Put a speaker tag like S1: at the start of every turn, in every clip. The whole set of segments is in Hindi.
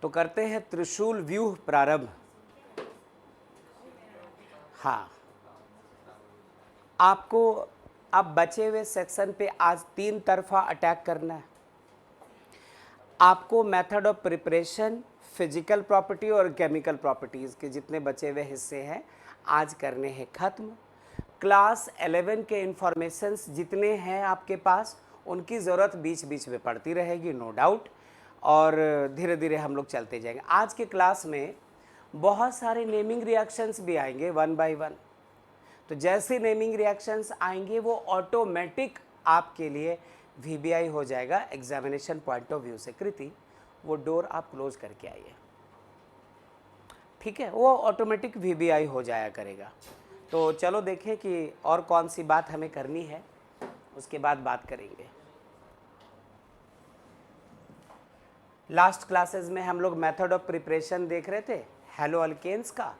S1: तो करते हैं त्रिशूल व्यूह प्रारंभ। हाँ, आपको अब बचे हुए सेक्शन पे आज 3 तरफा अटैक करना है। आपको method of preparation, physical property और केमिकल प्रॉपर्टीज़ के जितने बचे हुए हिस्से हैं आज करने हैं ख़त्म। क्लास 11 के इंफॉर्मेशंस जितने हैं आपके पास उनकी ज़रूरत बीच बीच में पड़ती रहेगी, नो डाउट, और धीरे धीरे हम लोग चलते जाएंगे। आज के क्लास में बहुत सारे नेमिंग रिएक्शंस भी आएंगे वन बाय वन। तो जैसे नेमिंग रिएक्शंस आएंगे वो ऑटोमेटिक आपके लिए VBI हो जाएगा एग्जामिनेशन पॉइंट ऑफ व्यू से। कृति, वो डोर आप क्लोज करके आइए, ठीक है? वो ऑटोमेटिक VBI हो जाया करेगा। तो चलो देखें कि और कौन सी बात हमें करनी है, उसके बाद बात करेंगे। लास्ट क्लासेस में हम लोग मेथड ऑफ प्रिपरेशन देख रहे थे हेलो अल्केन्स का,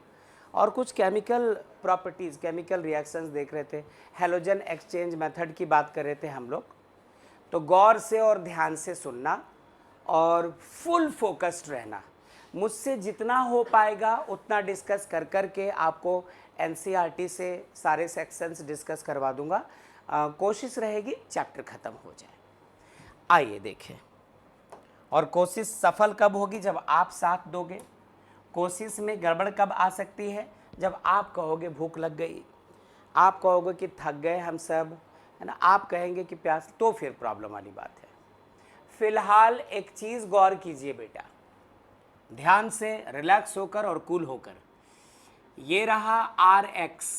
S1: और कुछ केमिकल प्रॉपर्टीज़, केमिकल रिएक्शंस देख रहे थे। हेलोजन एक्सचेंज मेथड की बात कर रहे थे हम लोग। तो गौर से और ध्यान से सुनना और फुल फोकस्ड रहना। मुझसे जितना हो पाएगा उतना डिस्कस कर कर के आपको NCERT से सारे सेक्शंस डिस्कस करवा दूंगा। कोशिश रहेगी चैप्टर ख़त्म हो जाए। आइए देखें, और कोशिश सफल कब होगी? जब आप साथ दोगे। कोशिश में गड़बड़ कब आ सकती है? जब आप कहोगे भूख लग गई, आप कहोगे कि थक गए हम सब, है ना, आप कहेंगे कि प्यास, तो फिर प्रॉब्लम वाली बात है। फिलहाल एक चीज़ गौर कीजिए बेटा, ध्यान से, रिलैक्स होकर और कूल होकर। ये रहा RX,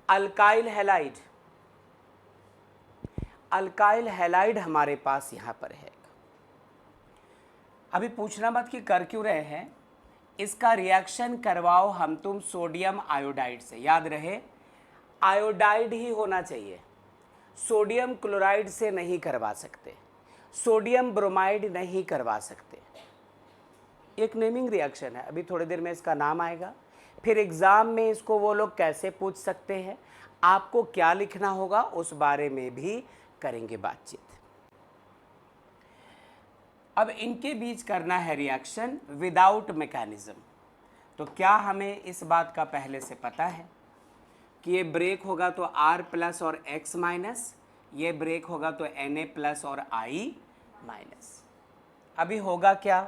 S1: alkyl halide. Alkyl halide हमारे पास यहाँ पर है। अभी पूछना मत कि कर क्यों रहे हैं, इसका रिएक्शन करवाओ हम तुम सोडियम आयोडाइड से। याद रहे आयोडाइड ही होना चाहिए, सोडियम क्लोराइड से नहीं करवा सकते, सोडियम ब्रोमाइड नहीं करवा सकते। एक नेमिंग रिएक्शन है, अभी थोड़ी देर में इसका नाम आएगा। फिर एग्ज़ाम में इसको वो लोग कैसे पूछ सकते हैं, आपको क्या लिखना होगा, उस बारे में भी करेंगे बातचीत। अब इनके बीच करना है रिएक्शन विदाउट मैकेनिज्म। तो क्या हमें इस बात का पहले से पता है कि ये ब्रेक होगा तो R प्लस और X माइनस, ये ब्रेक होगा तो Na प्लस और I माइनस। अभी होगा क्या,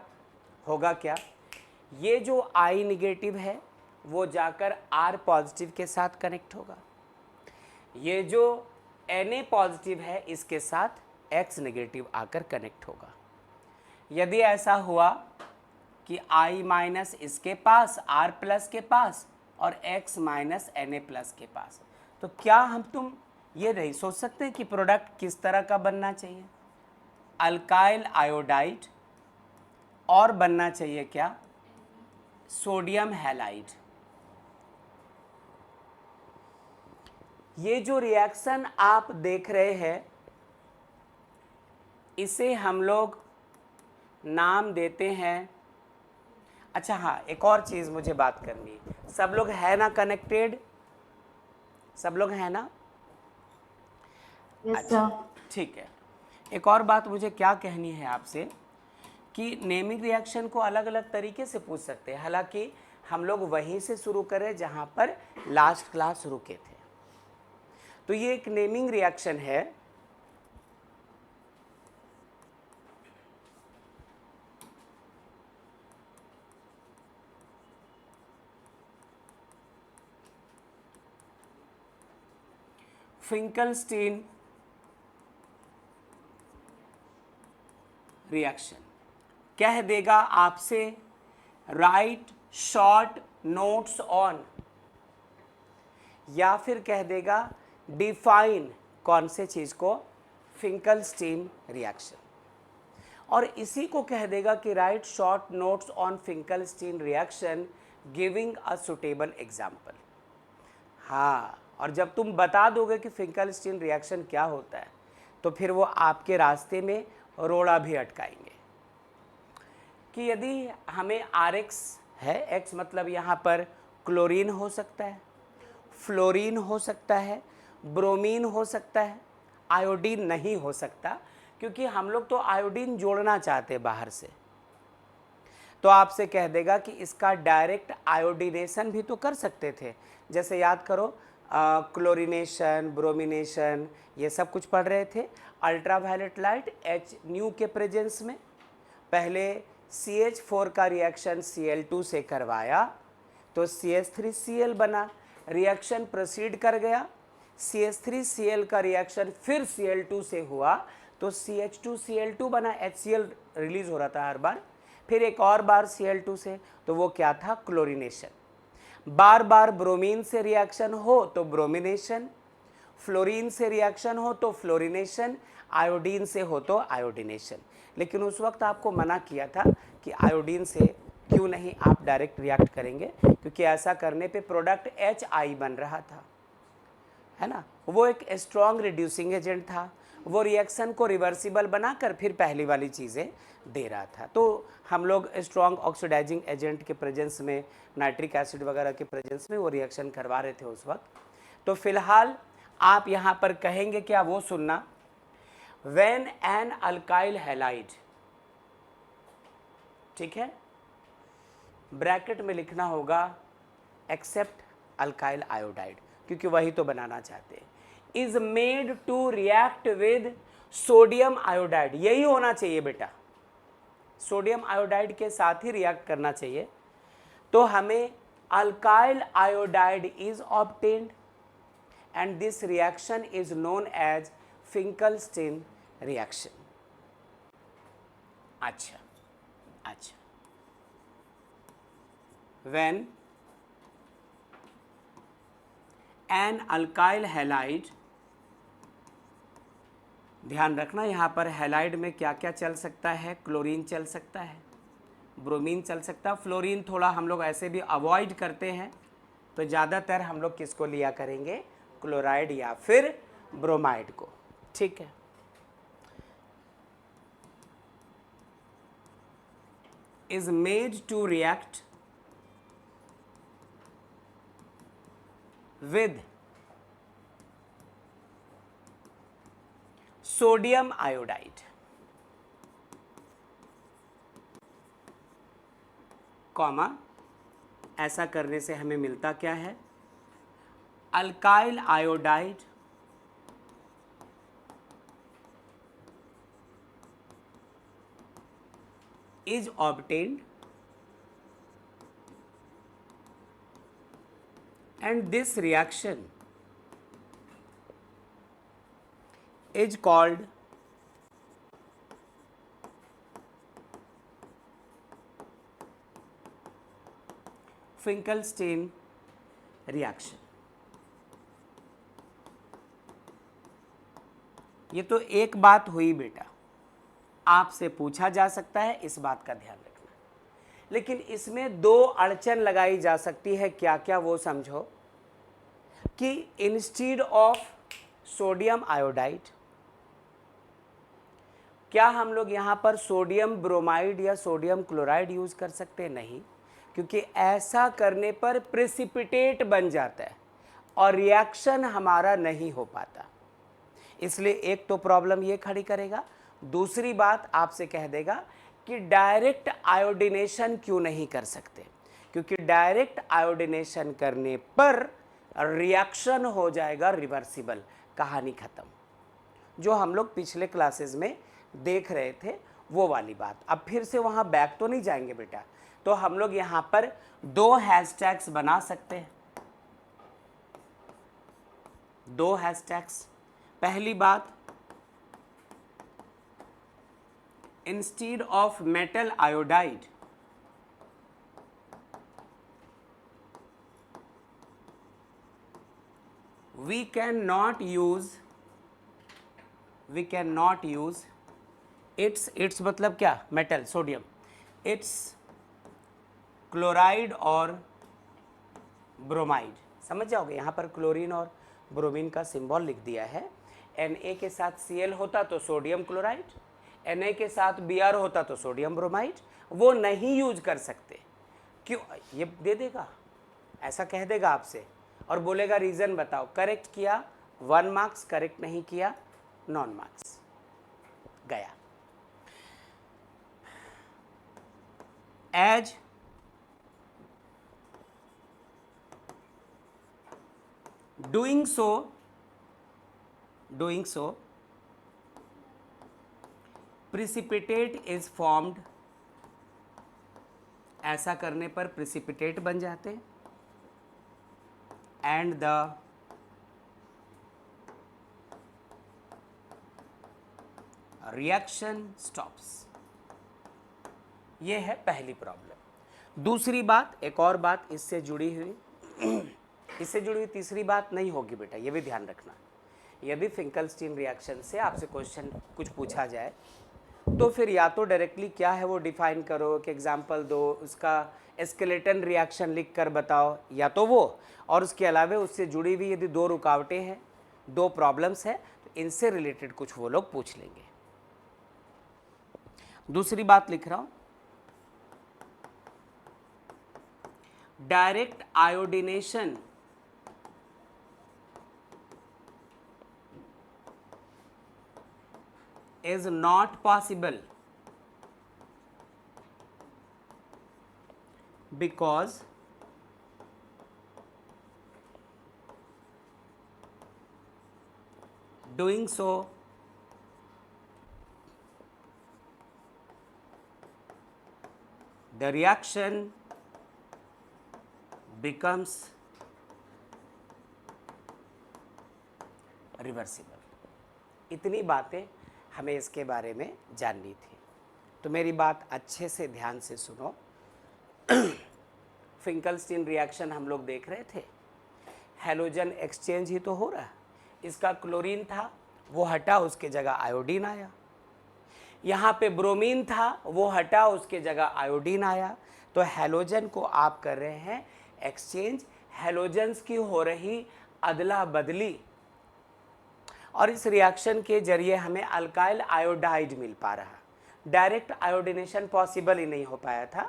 S1: होगा क्या, ये जो I निगेटिव है वो जाकर R पॉजिटिव के साथ कनेक्ट होगा, ये जो Na पॉजिटिव है इसके साथ X नेगेटिव आकर कनेक्ट होगा। यदि ऐसा हुआ कि I माइनस इसके पास, R प्लस के पास और X माइनस Na प्लस के पास, तो क्या हम तुम ये नहीं सोच सकते कि प्रोडक्ट किस तरह का बनना चाहिए? अल्काइल आयोडाइड, और बनना चाहिए क्या? Sodium halide. ये जो रिएक्शन आप देख रहे हैं इसे हम लोग नाम देते हैं। अच्छा हाँ, एक और चीज़ मुझे बात करनी है। सब लोग है ना कनेक्टेड? सब लोग हैं ना? अच्छा, ठीक है। एक और बात मुझे क्या कहनी है आपसे कि नेमिंग रिएक्शन को अलग अलग तरीके से पूछ सकते हैं। हालांकि हम लोग वहीं से शुरू करें जहां पर लास्ट क्लास रुके थे। तो ये एक नेमिंग रिएक्शन है। फिंकलस्टीन रिएक्शन कह देगा आपसे राइट शॉर्ट नोट्स ऑन, या फिर कह देगा डिफाइन कौन से चीज़ को, फिंकलस्टीन रिएक्शन। और इसी को कह देगा कि write short notes on Finkelstein reaction giving a suitable example. हाँ, और जब तुम बता दोगे कि फिंकलस्टीन रिएक्शन क्या होता है तो फिर वो आपके रास्ते में रोड़ा भी अटकाएंगे कि यदि हमें RX है, X मतलब यहाँ पर क्लोरीन हो सकता है, फ्लोरीन हो सकता है, ब्रोमीन हो सकता है, आयोडीन नहीं हो सकता, क्योंकि हम लोग तो आयोडीन जोड़ना चाहते हैं बाहर से। तो आपसे कह देगा कि इसका डायरेक्ट आयोडीनेशन भी तो कर सकते थे। जैसे याद करो क्लोरीनेशन, ब्रोमिनेशन, ये सब कुछ पढ़ रहे थे। अल्ट्रावायलेट लाइट एच न्यू के प्रेजेंस में पहले CH4 का रिएक्शन Cl2 से करवाया तो CH3Cl बना, रिएक्शन प्रोसीड कर गया, CH3Cl का रिएक्शन फिर Cl2 से हुआ तो CH2Cl2 बना, HCl रिलीज हो रहा था हर बार, फिर एक और बार Cl2 से, तो वो क्या था, क्लोरीनेशन। बार बार ब्रोमीन से रिएक्शन हो तो ब्रोमिनेशन, फ्लोरीन से रिएक्शन हो तो फ्लोरिनेशन, आयोडीन से हो तो आयोडीनेशन। लेकिन उस वक्त आपको मना किया था कि आयोडीन से क्यों नहीं आप डायरेक्ट रिएक्ट करेंगे, क्योंकि ऐसा करने पे प्रोडक्ट HI बन रहा था, है ना। वो एक स्ट्रॉन्ग रिड्यूसिंग एजेंट था, वो रिएक्शन को रिवर्सिबल बनाकर फिर पहली वाली चीज़ें दे रहा था। तो हम लोग स्ट्रॉन्ग ऑक्सीडाइजिंग एजेंट के प्रेजेंस में, नाइट्रिक एसिड वगैरह के प्रेजेंस में वो रिएक्शन करवा रहे थे उस वक्त। तो फिलहाल आप यहाँ पर कहेंगे क्या, वो सुनना, व्हेन एन अल्काइल हैलाइड, ठीक है, ब्रैकेट में लिखना होगा एक्सेप्ट अल्काइल आयोडाइड, क्योंकि वही तो बनाना चाहते हैं, is made to react with sodium iodide, यही होना चाहिए बेटा, सोडियम आयोडाइड के साथ ही रिएक्ट करना चाहिए। तो हमें alkyl iodide is obtained and this reaction is known as Finkelstein reaction. अच्छा, when an alkyl halide, ध्यान रखना यहाँ पर हैलाइड में क्या क्या चल सकता है, क्लोरीन चल सकता है, ब्रोमीन चल सकता है, फ्लोरीन थोड़ा हम लोग ऐसे भी अवॉइड करते हैं, तो ज़्यादातर हम लोग किसको लिया करेंगे, क्लोराइड या फिर ब्रोमाइड को, ठीक है। Is made to react with sodium iodide, comma, ऐसा करने से हमें मिलता क्या है, alkyl iodide is obtained and this reaction is called Finkelstein reaction। ये तो एक बात हुई बेटा, आपसे पूछा जा सकता है, इस बात का ध्यान रखना। लेकिन इसमें दो अड़चन लगाई जा सकती है, क्या क्या वो समझो, कि इंस्टीड ऑफ सोडियम आयोडाइड, क्या हम लोग यहाँ पर सोडियम ब्रोमाइड या सोडियम क्लोराइड यूज कर सकते हैं, नहीं, क्योंकि ऐसा करने पर प्रेसिपिटेट बन जाता है और रिएक्शन हमारा नहीं हो पाता। इसलिए एक तो प्रॉब्लम ये खड़ी करेगा, दूसरी बात आपसे कह देगा कि डायरेक्ट आयोडिनेशन क्यों नहीं कर सकते, क्योंकि डायरेक्ट आयोडिनेशन करने पर रिएक्शन हो जाएगा रिवर्सिबल, कहानी खत्म। जो हम लोग पिछले क्लासेस में देख रहे थे वो वाली बात, अब फिर से वहाँ बैक तो नहीं जाएंगे बेटा। तो हम लोग यहाँ पर दो हैशटैग्स बना सकते हैं, दो हैशटैग्स। पहली बात, instead of metal iodide we cannot use its मतलब क्या, मेटल सोडियम, इट्स क्लोराइड और ब्रोमाइड, समझ जाओगे। यहाँ पर क्लोरीन और ब्रोमीन का सिंबल लिख दिया है। Na के साथ Cl होता तो सोडियम क्लोराइड, Na के साथ Br होता तो सोडियम ब्रोमाइड, वो नहीं यूज कर सकते। क्यों, ये दे देगा, ऐसा कह देगा आपसे और बोलेगा रीज़न बताओ, करेक्ट किया 1 मार्क्स, करेक्ट नहीं किया नॉन मार्क्स, गया। As doing so precipitate is formed, ऐसा करने पर precipitate बन जाते हैं, and the reaction stops। ये है पहली प्रॉब्लम। दूसरी बात, एक और बात इससे जुड़ी हुई तीसरी बात नहीं होगी बेटा, ये भी ध्यान रखना। यदि फिंकलस्टीन रिएक्शन से आपसे क्वेश्चन कुछ पूछा जाए तो फिर या तो डायरेक्टली क्या है वो डिफाइन करो, एक एग्जांपल दो, उसका एस्केलेटन रिएक्शन लिख कर बताओ, या तो वो, और उसके अलावा उससे जुड़ी हुई यदि दो रुकावटें हैं, दो प्रॉब्लम्स हैं, तो इनसे रिलेटेड कुछ वो लोग पूछ लेंगे। दूसरी बात लिख रहा हूं, direct iodination is not possible because doing so the reaction becomes reversible। इतनी बातें हमें इसके बारे में जाननी थी, तो मेरी बात अच्छे से ध्यान से सुनो। फिंकलस्टीन रिएक्शन हम लोग देख रहे थे, हैलोजन एक्सचेंज ही तो हो रहा है। इसका क्लोरीन था वो हटा, उसके जगह आयोडीन आया। यहाँ पे ब्रोमीन था वो हटा, उसके जगह आयोडीन आया। तो हैलोजन को आप कर रहे हैं एक्सचेंज, हैलोजन्स की हो रही अदला बदली, और इस रिएक्शन के जरिए हमें अल्काइल आयोडाइड मिल पा रहा। डायरेक्ट आयोडिनेशन पॉसिबल ही नहीं हो पाया था,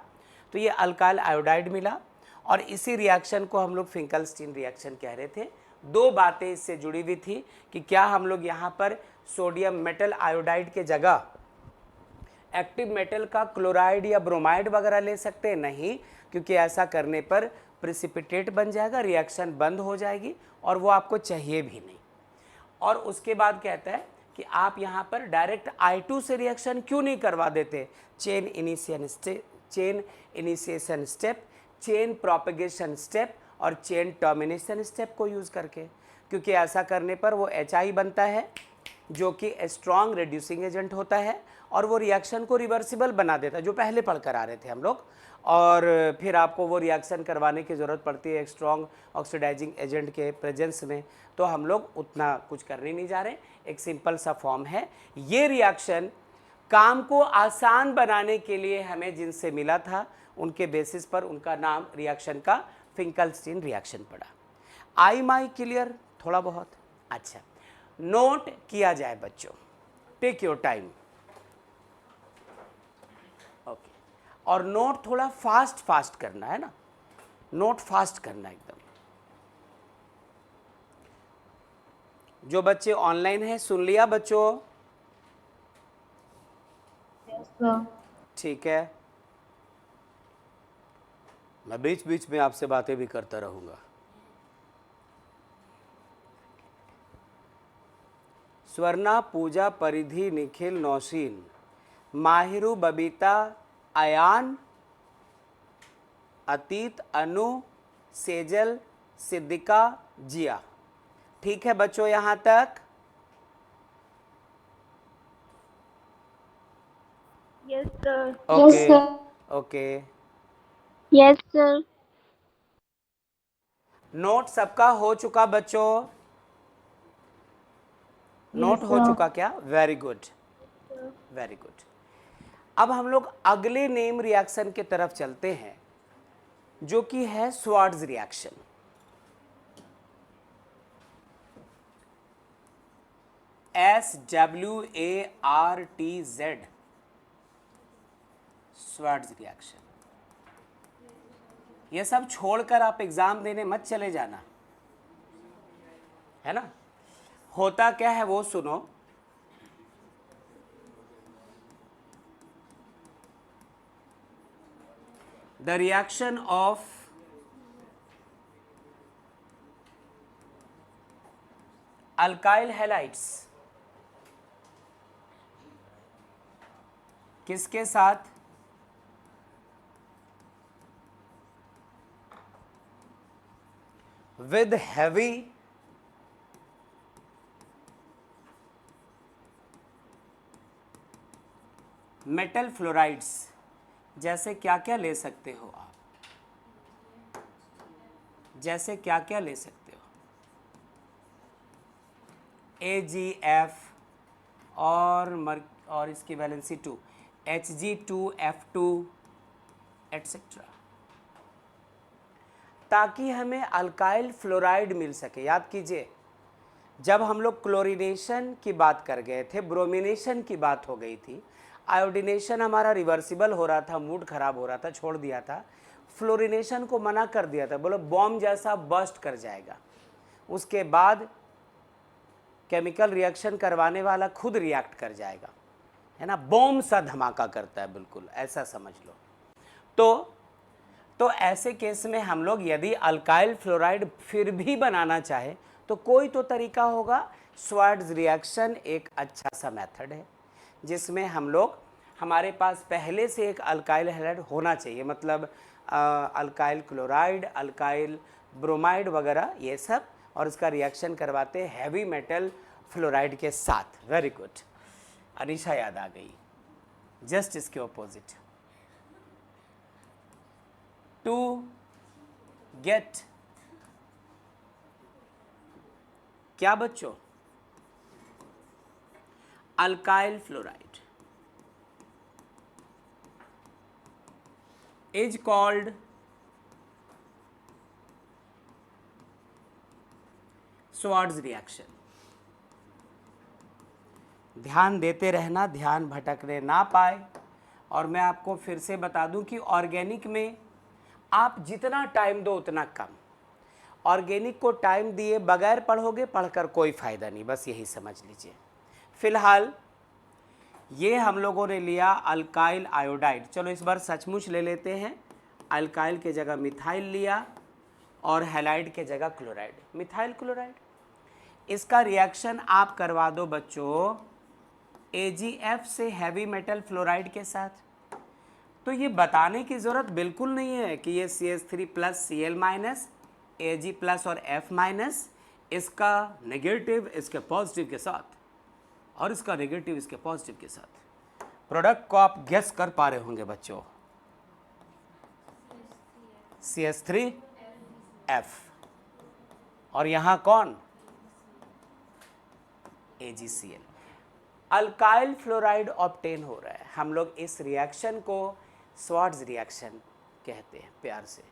S1: तो ये अल्काइल आयोडाइड मिला, और इसी रिएक्शन को हम लोग फिंकलस्टीन रिएक्शन कह रहे थे। दो बातें इससे जुड़ी हुई थी कि क्या हम लोग यहाँ पर सोडियम मेटल आयोडाइड के जगह एक्टिव मेटल का क्लोराइड या ब्रोमाइड वगैरह ले सकते हैं, नहीं, क्योंकि ऐसा करने पर प्रिसिपिटेट बन जाएगा, रिएक्शन बंद हो जाएगी, और वो आपको चाहिए भी नहीं। और उसके बाद कहता है कि आप यहाँ पर डायरेक्ट I2 से रिएक्शन क्यों नहीं करवा देते, chain initiation step, chain propagation step और चेन टर्मिनेशन स्टेप को यूज़ करके, क्योंकि ऐसा करने पर वो HI बनता है जो कि स्ट्रॉन्ग रिड्यूसिंग एजेंट होता है, और वो रिएक्शन को रिवर्सिबल बना देता है, जो पहले पढ़ कर आ रहे थे हम लोग। और फिर आपको वो रिएक्शन करवाने की ज़रूरत पड़ती है एक स्ट्रॉन्ग ऑक्सीडाइजिंग एजेंट के प्रेजेंस में, तो हम लोग उतना कुछ करने नहीं जा रहे, एक सिंपल सा फॉर्म है। ये रिएक्शन काम को आसान बनाने के लिए हमें जिनसे मिला था उनके बेसिस पर उनका नाम रिएक्शन का फिंकलस्टीन रिएक्शन पड़ा। आई माई क्लियर थोड़ा बहुत? अच्छा, नोट किया जाए बच्चों, टेक योर टाइम, ओके। और नोट थोड़ा फास्ट करना है ना, नोट फास्ट करना एकदम। जो बच्चे ऑनलाइन हैं सुन लिया बच्चों? ठीक है, मैं बीच बीच में आपसे बातें भी करता रहूंगा। स्वर्णा, पूजा, परिधि, निखिल, नौशीन, माहिरू, बबीता, अयान, अतीत, अनु, सेजल, सिद्दिका, जिया। ठीक है बच्चों यहां तक?
S2: Yes sir.
S1: Okay okay.
S2: Yes sir.
S1: Note सबका हो चुका बच्चों? नोट हो चुका क्या? Very good very good. अब हम लोग अगले नेम रिएक्शन की तरफ चलते हैं जो कि है Swarts reaction. SWARTZ, Swarts reaction. ये सब छोड़कर आप एग्जाम देने मत चले जाना, है ना। होता क्या है वो सुनो। The reaction of alkyl halides किसके साथ? With heavy metal fluorides. जैसे क्या क्या ले सकते हो आप? जैसे क्या क्या ले सकते हो? AgF और इसकी वैलेंसी 2, Hg2F2 एटसेट्रा, ताकि हमें अल्काइल फ्लोराइड मिल सके। याद कीजिए, जब हम लोग क्लोरीनेशन की बात कर गए थे, ब्रोमिनेशन की बात हो गई थी, आयोडीनेशन हमारा रिवर्सिबल हो रहा था, मूड खराब हो रहा था, छोड़ दिया था, फ्लोरिनेशन को मना कर दिया था, बोलो बॉम्ब जैसा बर्स्ट कर जाएगा। उसके बाद केमिकल रिएक्शन करवाने वाला खुद रिएक्ट कर जाएगा, है ना, बॉम्ब सा धमाका करता है, बिल्कुल ऐसा समझ लो। तो ऐसे केस में हम लोग यदि अल्काइल फ्लोराइड फिर भी बनाना चाहे तो कोई तो तरीका होगा। स्वार्ट्ज रिएक्शन एक अच्छा सा मेथड है जिसमें हम लोग, हमारे पास पहले से एक अल्काइल हैलाइड होना चाहिए, मतलब अल्काइल क्लोराइड, अल्काइल ब्रोमाइड वगैरह ये सब, और इसका रिएक्शन करवाते हैं हैवी मेटल फ्लोराइड के साथ। वेरी गुड, अनीशा याद आ गई। जस्ट इसके ऑपोजिट, टू गेट क्या बच्चों? Alkyl fluoride is called Swarts reaction. ध्यान देते रहना, ध्यान भटकने ना पाए। और मैं आपको फिर से बता दूं कि ऑर्गेनिक में आप जितना टाइम दो उतना कम। ऑर्गेनिक को टाइम दिए बगैर पढ़ोगे, पढ़कर कोई फ़ायदा नहीं, बस यही समझ लीजिए। फिलहाल ये हम लोगों ने लिया अल्काइल आयोडाइड। चलो इस बार सचमुच ले लेते हैं। अल्काइल के जगह मिथाइल लिया और हैलाइड के जगह क्लोराइड, मिथाइल क्लोराइड। इसका रिएक्शन आप करवा दो बच्चों AgF से हैवी मेटल फ्लोराइड के साथ। तो ये बताने की ज़रूरत बिल्कुल नहीं है कि ये CH3 plus Cl minus, Ag plus और F माइनस, इसका नेगेटिव इसके पॉजिटिव के साथ और इसका नेगेटिव इसके पॉजिटिव के साथ। प्रोडक्ट को आप गेस कर पा रहे होंगे बच्चों, CH3F और यहाँ कौन? AgCl। अल्काइल फ्लोराइड ऑब्टेन हो रहा है। हम लोग इस रिएक्शन को स्वार्ट्ज रिएक्शन कहते हैं, प्यार से,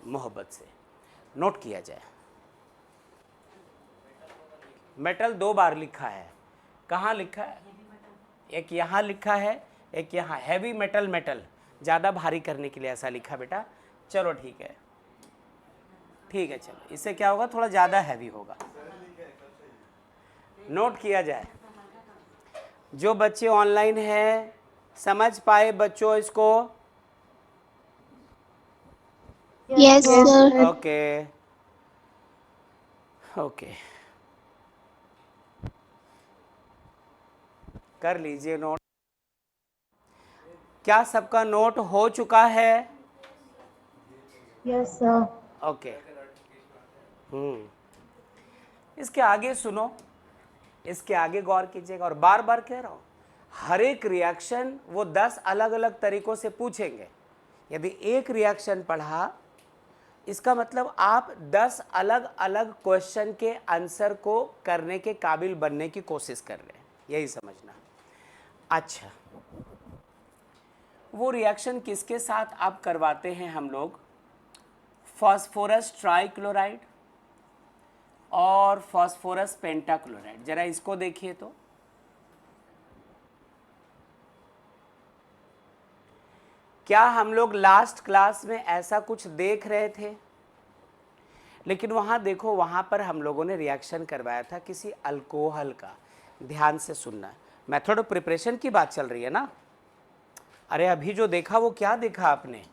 S1: मोहब्बत से। नोट किया जाए, मेटल 2 बार लिखा है। कहाँ लिखा है? एक यहाँ लिखा है, एक यहाँ। हैवी मेटल, मेटल ज़्यादा भारी करने के लिए ऐसा लिखा बेटा। चलो ठीक है, ठीक है, चलो इससे क्या होगा, थोड़ा ज़्यादा हैवी होगा। नोट किया जाए। जो बच्चे ऑनलाइन हैं समझ पाए बच्चों इसको?
S2: Yes, sir.
S1: ओके ओके, कर लीजिए नोट। क्या सबका नोट हो चुका है?
S2: Yes, sir.
S1: ओके। इसके आगे सुनो, इसके आगे गौर कीजिएगा। और बार बार कह रहा हूँ, हर एक रिएक्शन वो 10 अलग अलग तरीकों से पूछेंगे। यदि एक रिएक्शन पढ़ा, इसका मतलब आप 10 अलग अलग क्वेश्चन के आंसर को करने के काबिल बनने की कोशिश कर रहे हैं, यही समझना। अच्छा, वो रिएक्शन किसके साथ आप करवाते हैं हम लोग? फास्फोरस ट्राइक्लोराइड और फास्फोरस पेंटाक्लोराइड। जरा इसको देखिए तो, क्या हम लोग लास्ट क्लास में ऐसा कुछ देख रहे थे? लेकिन वहाँ देखो, वहाँ पर हम लोगों ने रिएक्शन करवाया था किसी अल्कोहल का। ध्यान से सुनना, मेथड ऑफ प्रिपरेशन की बात चल रही है ना। अरे अभी जो देखा वो क्या देखा आपने?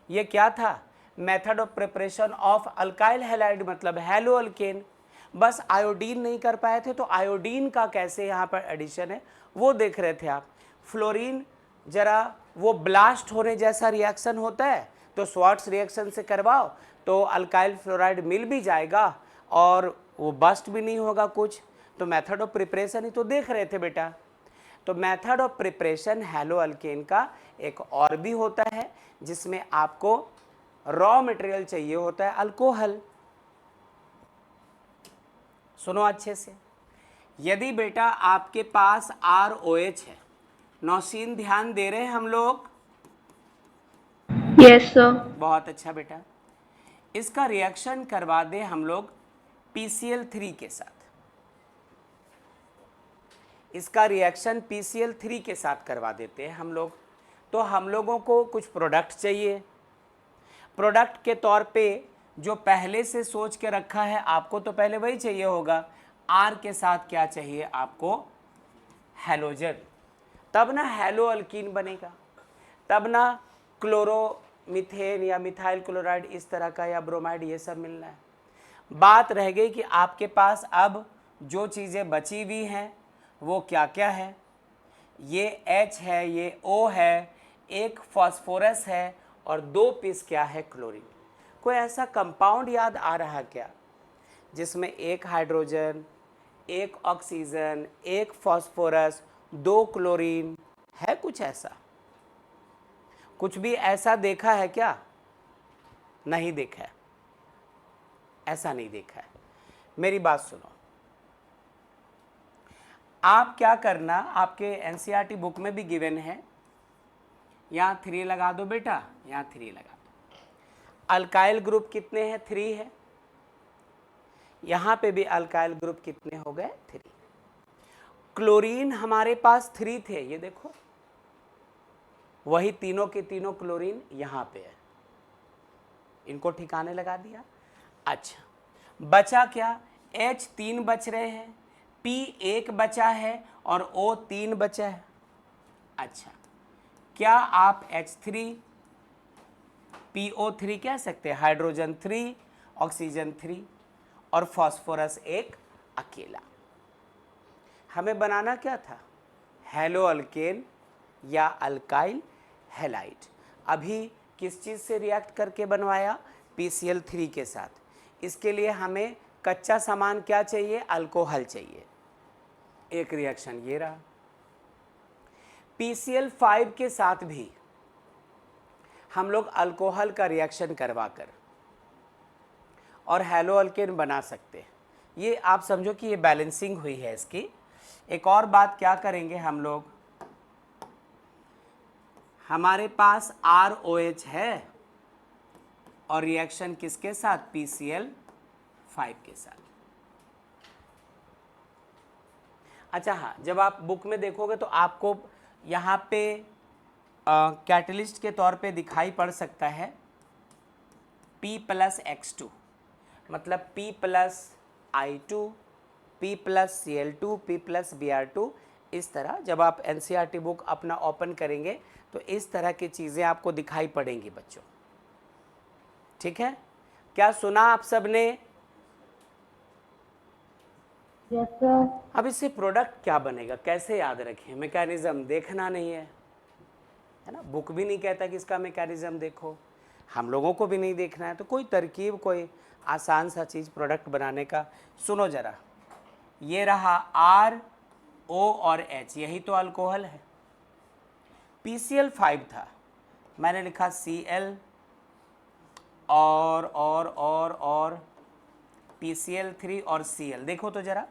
S1: ये क्या था, method of preparation of alkyl halide मतलब हैलो अल्केन। बस आयोडीन नहीं कर पाए थे तो आयोडीन का कैसे यहाँ पर एडिशन है वो देख रहे थे आप। फ्लोरीन जरा वो ब्लास्ट होने जैसा रिएक्शन होता है तो स्वार्ट्स रिएक्शन से करवाओ तो अल्काइल फ्लोराइड मिल भी जाएगा और वो बस्ट भी नहीं होगा कुछ। तो मेथड ऑफ प्रिपरेशन ही तो देख रहे थे बेटा। तो method of preparation hello alkane का एक और भी होता है जिसमें आपको रॉ मटेरियल चाहिए होता है अल्कोहल। सुनो अच्छे से, यदि बेटा आपके पास ROH है, नौशीन ध्यान दे रहे हैं हम लोग?
S2: Yes, sir.
S1: बहुत अच्छा बेटा। इसका रिएक्शन करवा दें हम लोग PCl3 के साथ। इसका रिएक्शन PCl3 के साथ करवा देते हैं हम लोग। तो हम लोगों को कुछ प्रोडक्ट चाहिए। प्रोडक्ट के तौर पे जो पहले से सोच के रखा है आपको तो पहले वही चाहिए होगा। R के साथ क्या चाहिए आपको, हैलोजन। तब ना हैलो अल्कीन बनेगा, तब ना क्लोरोमीथेन या मिथाइल क्लोराइड इस तरह का या ब्रोमाइड ये सब मिलना है। बात रह गई कि आपके पास अब जो चीज़ें बची हुई हैं वो क्या क्या है। ये H है, ये O है, एक फॉस्फोरस है और 2 पीस क्या है, क्लोरीन। कोई ऐसा कंपाउंड याद आ रहा क्या जिसमें एक हाइड्रोजन, एक ऑक्सीजन, एक फॉस्फोरस, 2 क्लोरीन है? कुछ ऐसा, कुछ भी ऐसा देखा है क्या? नहीं देखा है, ऐसा नहीं देखा है। मेरी बात सुनो, आप क्या करना, आपके एनसीईआरटी बुक में भी गिवन है, यहाँ 3 लगा दो बेटा, यहाँ 3 लगा दो। अल्काइल ग्रुप कितने हैं, 3 है। यहाँ पे भी अल्काइल ग्रुप कितने हो गए, 3। क्लोरीन हमारे पास 3 थे, ये देखो वही तीनों के तीनों क्लोरीन यहाँ पे है, इनको ठिकाने लगा दिया। अच्छा, बचा क्या, H 3 बच रहे हैं, P 1 बचा है और O 3 बचा है। अच्छा, क्या आप H3 PO3 कह सकते हैं, हाइड्रोजन 3, ऑक्सीजन 3 और फास्फोरस 1 अकेला। हमें बनाना क्या था, हैलो अल्केन या अल्काइल हैलाइड। अभी किस चीज़ से रिएक्ट करके बनवाया, PCl3 के साथ। इसके लिए हमें कच्चा सामान क्या चाहिए, अल्कोहल चाहिए। एक रिएक्शन ये रहा। PCl5 के साथ भी हम लोग अल्कोहल का रिएक्शन करवाकर और हैलो अल्केन बना सकते हैं। ये आप समझो कि ये बैलेंसिंग हुई है इसकी। एक और बात क्या करेंगे हम लोग, हमारे पास ROH है और रिएक्शन किसके साथ, PCl5 के साथ। अच्छा हाँ, जब आप बुक में देखोगे तो आपको यहाँ पे कैटलिस्ट के तौर पे दिखाई पड़ सकता है P+X2, मतलब P+I2, P+Cl2, P+Br2। इस तरह जब आप एनसीईआरटी बुक अपना ओपन करेंगे तो इस तरह की चीज़ें आपको दिखाई पड़ेंगी बच्चों। ठीक है, क्या सुना आप सबने?
S2: Yes, sir.
S1: अब इससे प्रोडक्ट क्या बनेगा, कैसे याद रखें, मैकेनिज्म देखना नहीं है, है ना। बुक भी नहीं कहता कि इसका मैकेनिज्म देखो, हम लोगों को भी नहीं देखना है। तो कोई तरकीब, कोई आसान सा चीज़ प्रोडक्ट बनाने का। सुनो ज़रा, ये रहा R, O और H, यही तो अल्कोहल है। PCl5 था, मैंने लिखा Cl और PCl3 और Cl। देखो तो ज़रा,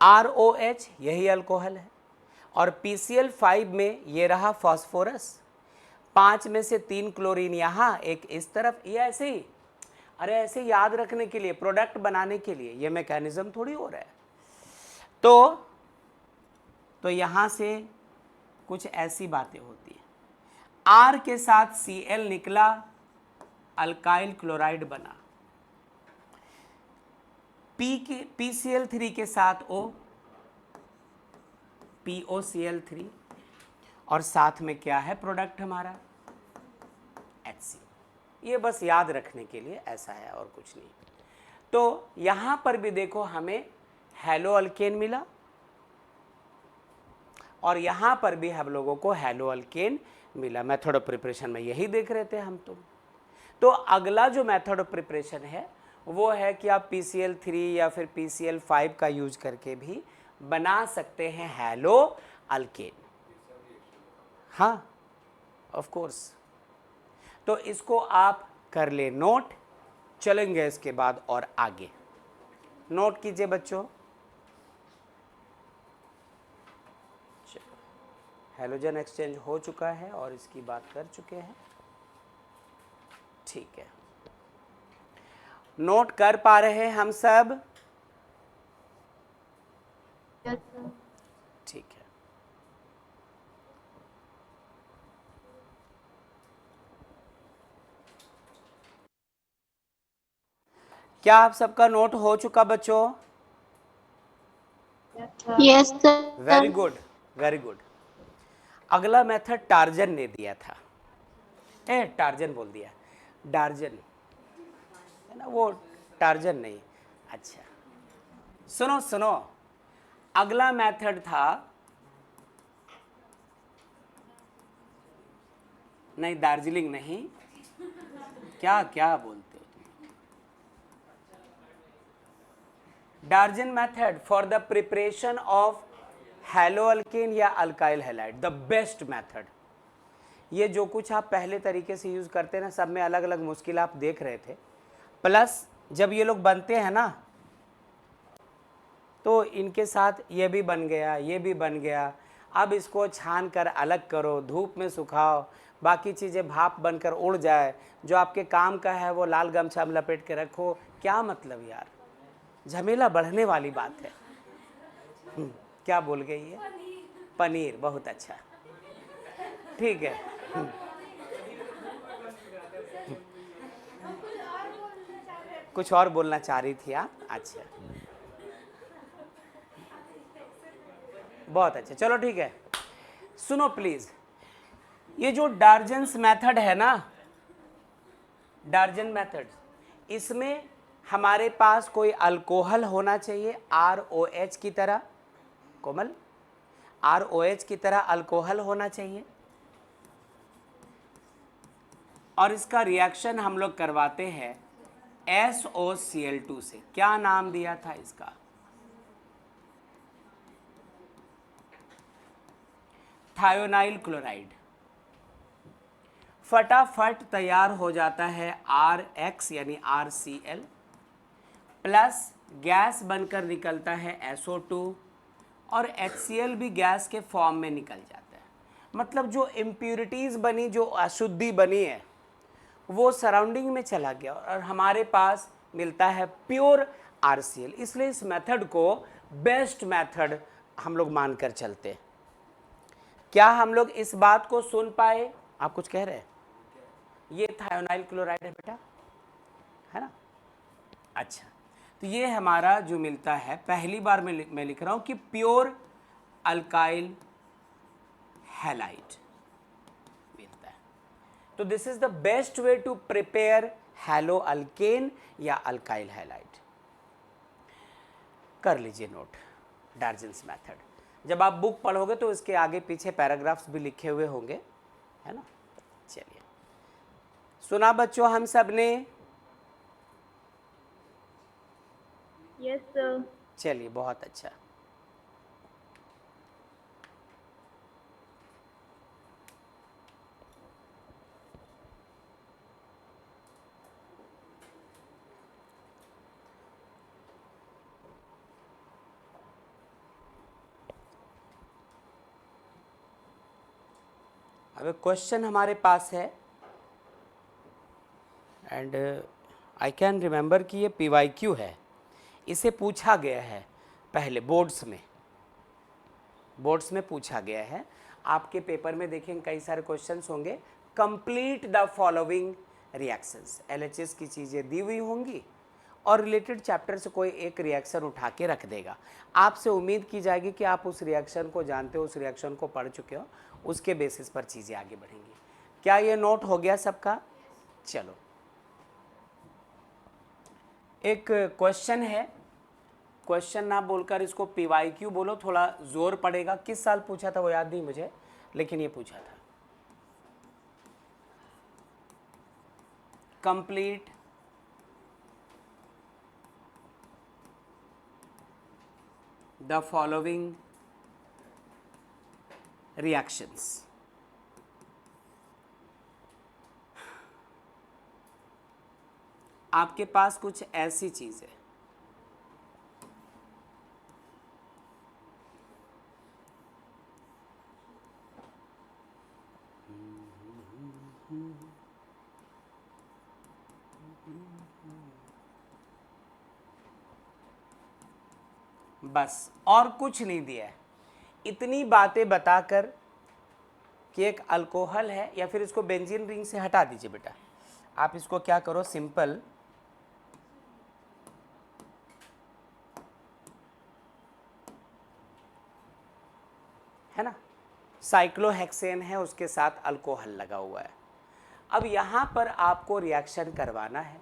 S1: ROH यही अल्कोहल है और PCl5 में ये रहा फास्फोरस। 5 में से 3 क्लोरीन यहाँ, एक इस तरफ। ये ऐसे ही, अरे ऐसे याद रखने के लिए, प्रोडक्ट बनाने के लिए, ये मैकेनिज्म थोड़ी हो रहा है। तो यहाँ से कुछ ऐसी बातें होती हैं। R के साथ Cl निकला, अल्काइल क्लोराइड बना। PCl3 के साथ O, POCl3, और साथ में क्या है प्रोडक्ट हमारा, HCl। ये बस याद रखने के लिए ऐसा है और कुछ नहीं। तो यहां पर भी देखो हमें हैलो अल्केन मिला और यहां पर भी हम लोगों को हैलो अल्केन मिला। मेथड ऑफ प्रिपरेशन में यही देख रहे थे हम तुम। तो अगला जो मेथड ऑफ प्रिपरेशन है वो है कि आप PCl3 या फिर PCl5 का यूज करके भी बना सकते हैं हैलो अल्केन। हाँ ऑफ कोर्स। तो इसको आप कर ले नोट, चलेंगे इसके बाद और आगे। नोट कीजिए बच्चों। हैलोजन एक्सचेंज हो चुका है और इसकी बात कर चुके हैं, ठीक है। नोट कर पा रहे हैं हम सब?
S2: Yes, sir.
S1: ठीक है। क्या आप सबका नोट हो चुका बच्चों?
S2: Yes, sir.
S1: Very good, very good. अगला मेथड टार्जन ने दिया था। टार्जन बोल दिया, डार्जन है ना, वो टार्जन नहीं। अच्छा सुनो सुनो, अगला मेथड था, नहीं दार्जिलिंग नहीं, क्या क्या बोलते हो तुम? Darzens method for the preparation of hello alkane या alkyl halide, the best method. ये जो कुछ आप पहले तरीके से यूज करते हैं ना, सब में अलग अलग मुश्किल आप देख रहे थे, प्लस जब ये लोग बनते हैं ना तो इनके साथ ये भी बन गया, ये भी बन गया। अब इसको छान कर अलग करो, धूप में सुखाओ, बाकी चीज़ें भाप बनकर उड़ जाए, जो आपके काम का है वो लाल गमछा में लपेट के रखो। क्या मतलब यार, झमेला बढ़ने वाली बात है। क्या बोल गई है? पनीर, बहुत अच्छा, ठीक है। कुछ और बोलना चाह रही थी आप? अच्छा बहुत अच्छा, चलो ठीक है। सुनो प्लीज, ये जो डार्जन्स मेथड है ना, डार्जन मेथड, इसमें हमारे पास कोई अल्कोहल होना चाहिए ROH की तरह। कोमल, ROH की तरह अल्कोहल होना चाहिए और इसका रिएक्शन हम लोग करवाते हैं SOCl2 से। क्या नाम दिया था इसका? Thionyl chloride. फटाफट तैयार हो जाता है RX यानी RCl प्लस गैस बनकर निकलता है SO2 और HCl भी गैस के फॉर्म में निकल जाता है। मतलब जो इम्प्यूरिटीज बनी, जो अशुद्धि बनी है, वो सराउंडिंग में चला गया और हमारे पास मिलता है प्योर RCl। इसलिए इस मेथड को बेस्ट मेथड हम लोग मानकर चलते हैं। क्या हम लोग इस बात को सुन पाए? आप कुछ कह रहे हैं? ये थायोनाइल क्लोराइड है बेटा, है ना? अच्छा, तो ये हमारा जो मिलता है, पहली बार मैं लिख रहा हूं कि प्योर अल्काइल हैलाइड मिलता है। तो this is the best way to prepare halo alkane या अल्काइल हैलाइड। कर लीजिए नोट डार्जन्स मेथड। जब आप बुक पढ़ोगे तो इसके आगे पीछे पैराग्राफ्स भी लिखे हुए होंगे, है ना? चलिए, सुना बच्चों हम सब ने?
S2: Yes, sir.
S1: चलिए बहुत अच्छा। अब एक क्वेश्चन हमारे पास है एंड आई कैन रिमेंबर कि ये PYQ है। इसे पूछा गया है पहले बोर्ड्स में पूछा गया है। आपके पेपर में देखेंगे कई सारे क्वेश्चंस होंगे। Complete the following reactions, LHS की चीज़ें दी हुई होंगी और रिलेटेड चैप्टर से कोई एक रिएक्शन उठा के रख देगा। आपसे उम्मीद की जाएगी कि आप उस रिएक्शन को जानते हो, उस रिएक्शन को पढ़ चुके हो, उसके बेसिस पर चीज़ें आगे बढ़ेंगी। क्या ये नोट हो गया सबका? चलो, एक क्वेश्चन है, क्वेश्चन ना बोलकर इसको PYQ बोलो, थोड़ा जोर पड़ेगा। किस साल पूछा था वो याद नहीं मुझे, लेकिन ये पूछा था। Complete the following reactions. आपके पास कुछ ऐसी चीज है, बस और कुछ नहीं दिया है। इतनी बातें बताकर कि एक अल्कोहल है, या फिर इसको बेंजीन रिंग से हटा दीजिए बेटा। आप इसको क्या करो, सिंपल है ना, साइक्लोहेक्सेन है, उसके साथ अल्कोहल लगा हुआ है। अब यहाँ पर आपको रिएक्शन करवाना है,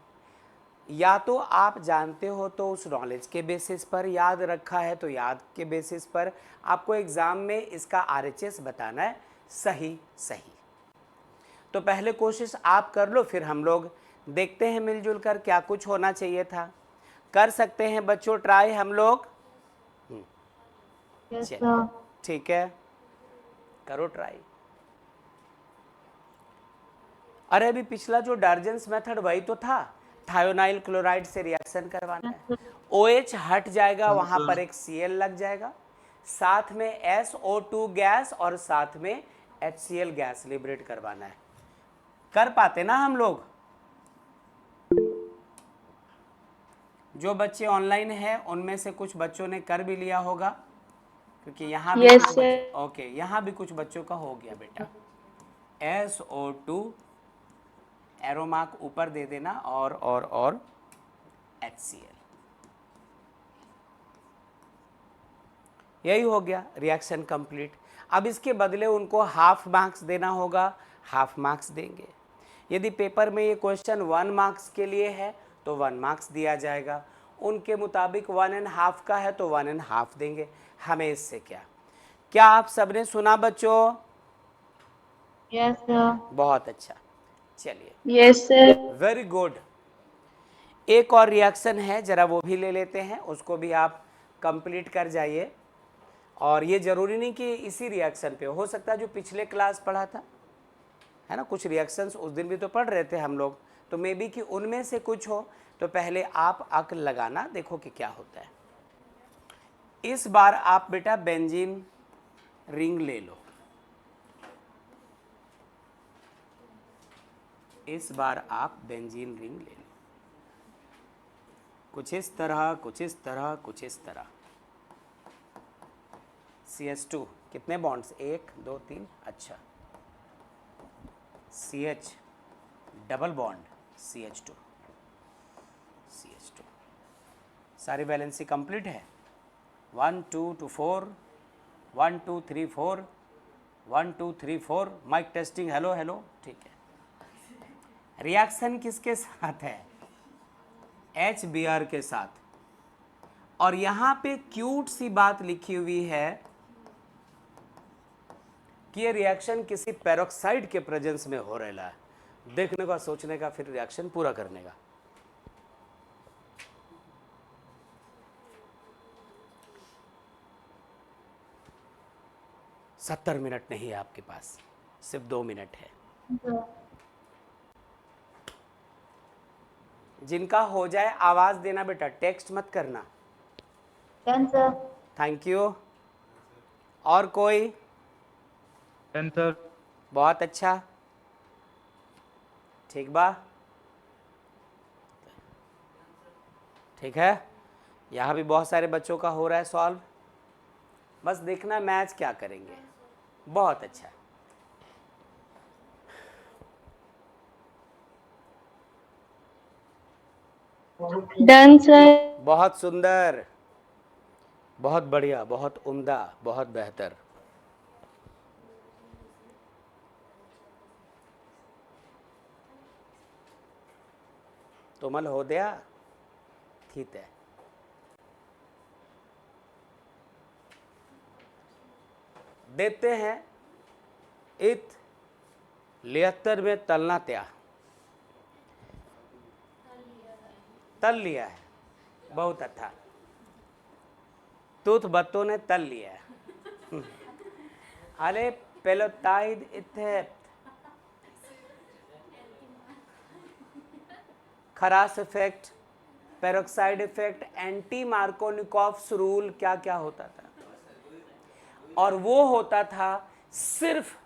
S1: या तो आप जानते हो तो उस नॉलेज के बेसिस पर, याद रखा है तो याद के बेसिस पर। आपको एग्ज़ाम में इसका RHS बताना है सही सही। तो पहले कोशिश आप कर लो, फिर हम लोग देखते हैं मिलजुल कर क्या कुछ होना चाहिए था। कर सकते हैं बच्चों ट्राई हम लोग?
S2: Yes,
S1: चलिए,
S2: sir.
S1: ठीक है, करो ट्राई। अरे अभी पिछला जो डार्जन्स मेथड वही तो था, थायोनाइल क्लोराइड से रिएक्शन करवाना है। OH हट जाएगा, वहां पर एक Cl लग जाएगा, साथ में SO2 गैस और साथ में HCl गैस लिबरेट करवाना है। कर पाते ना हम लोग? जो बच्चे ऑनलाइन हैं उनमें से कुछ बच्चों ने कर भी लिया होगा, क्योंकि यहाँ भी
S2: Yes,
S1: कुछ
S2: sir.
S1: ओके, यहाँ भी कुछ बच्चों का हो गया बेटा। SO2 एरो मार्क ऊपर दे देना, और HCl, यही हो गया रिएक्शन कंप्लीट। अब इसके बदले उनको हाफ मार्क्स देना होगा, हाफ मार्क्स देंगे। यदि पेपर में ये क्वेश्चन 1 मार्क्स के लिए है तो 1 मार्क्स दिया जाएगा, उनके मुताबिक 1.5 का है तो 1.5 देंगे। हमें इससे क्या? क्या आप सबने सुना बच्चों?
S2: Yes, sir.
S1: बहुत अच्छा, चलिए,
S2: Yes, sir.
S1: Very good. एक और रिएक्शन है, जरा वो भी ले लेते हैं, उसको भी आप कंप्लीट कर जाइए। और ये जरूरी नहीं कि इसी रिएक्शन पे हो सकता है जो पिछले क्लास पढ़ा था, है ना, कुछ रिएक्शंस उस दिन भी तो पढ़ रहे थे हम लोग, तो मे बी कि उनमें से कुछ हो। तो पहले आप अक्ल लगाना, देखो कि क्या होता है। इस बार आप बेटा बेंजीन रिंग ले लो, इस बार आप बेंजीन रिंग ले लो, कुछ इस तरह, कुछ इस तरह, कुछ इस तरह। CH2 कितने बॉन्ड्स? 1 2 3, अच्छा। CH double bond, CH2, CH2, सारी वैलेंसी कंप्लीट है। 1 2 2 4, 1 2 3 4, 1 2 3 4। माइक टेस्टिंग, हेलो हेलो, ठीक है। रिएक्शन किसके साथ है? HBr के साथ। और यहाँ पे क्यूट सी बात लिखी हुई है कि ये रिएक्शन किसी पेरोक्साइड के प्रेजेंस में हो रहा है। देखने का, सोचने का, फिर रिएक्शन पूरा करने का। सत्तर मिनट नहीं है आपके पास, सिर्फ 2 मिनट है।
S2: Sir.
S1: जिनका हो जाए आवाज देना बेटा, टेक्स्ट मत करना।
S2: Done, sir.
S1: Thank you. और कोई?
S3: Ten sir.
S1: बहुत अच्छा, ठीक बा, ठीक है। यहाँ भी बहुत सारे बच्चों का हो रहा है सॉल्व, बस देखना मैच क्या करेंगे। बहुत अच्छा।
S2: Done sir.
S1: बहुत सुंदर, बहुत बढ़िया, बहुत उम्दा, बहुत बेहतर। तुमल हो गया, ठीक है। देते हैं इत 73 में तलना त्या तल लिया है, बहुत अच्छा। तूथ बत्तों ने तल लिया है। अरे पेलोटाइड इथे Kharasch effect, peroxide effect, anti Markovnikov's rule, क्या क्या होता था। और वो होता था सिर्फ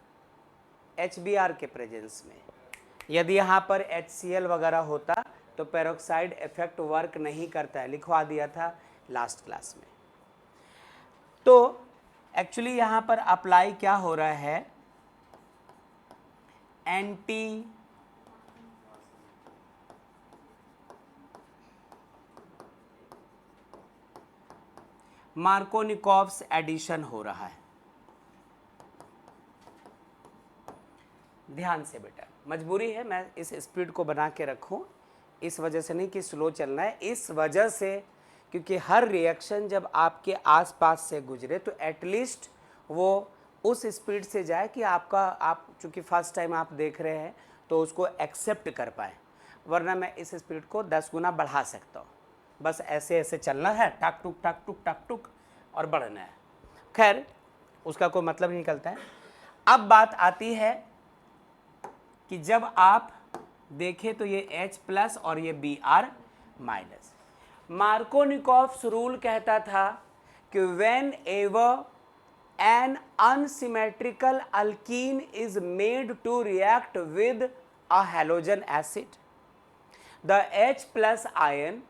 S1: HBr के प्रेजेंस में। यदि यहां पर HCl वगैरह होता तो पेरोक्साइड इफेक्ट वर्क नहीं करता है, लिखवा दिया था लास्ट क्लास में। तो एक्चुअली यहां पर अप्लाई क्या हो रहा है, एंटी मार्कोनिकॉफ्स एडिशन हो रहा है। ध्यान से बेटा, मजबूरी है मैं इस स्पीड को बना के रखूं, इस वजह से नहीं कि स्लो चलना है, इस वजह से क्योंकि हर रिएक्शन जब आपके आसपास से गुजरे तो एटलीस्ट वो उस स्पीड से जाए कि आप चूंकि फर्स्ट टाइम आप देख रहे हैं तो उसको एक्सेप्ट कर पाए। वरना मैं इस स्पीड को 10 गुना बढ़ा सकता हूँ, बस ऐसे ऐसे चलना है, टक टुक टक टुक टक टुक, और बढ़ना है। खैर उसका कोई मतलब नहीं निकलता है। अब बात आती है कि जब आप देखें तो ये H प्लस और ये Br माइनस। मार्कोनिकॉफ्स रूल कहता था कि whenever an unsymmetrical alkene is made to react with a halogen acid, the H plus ion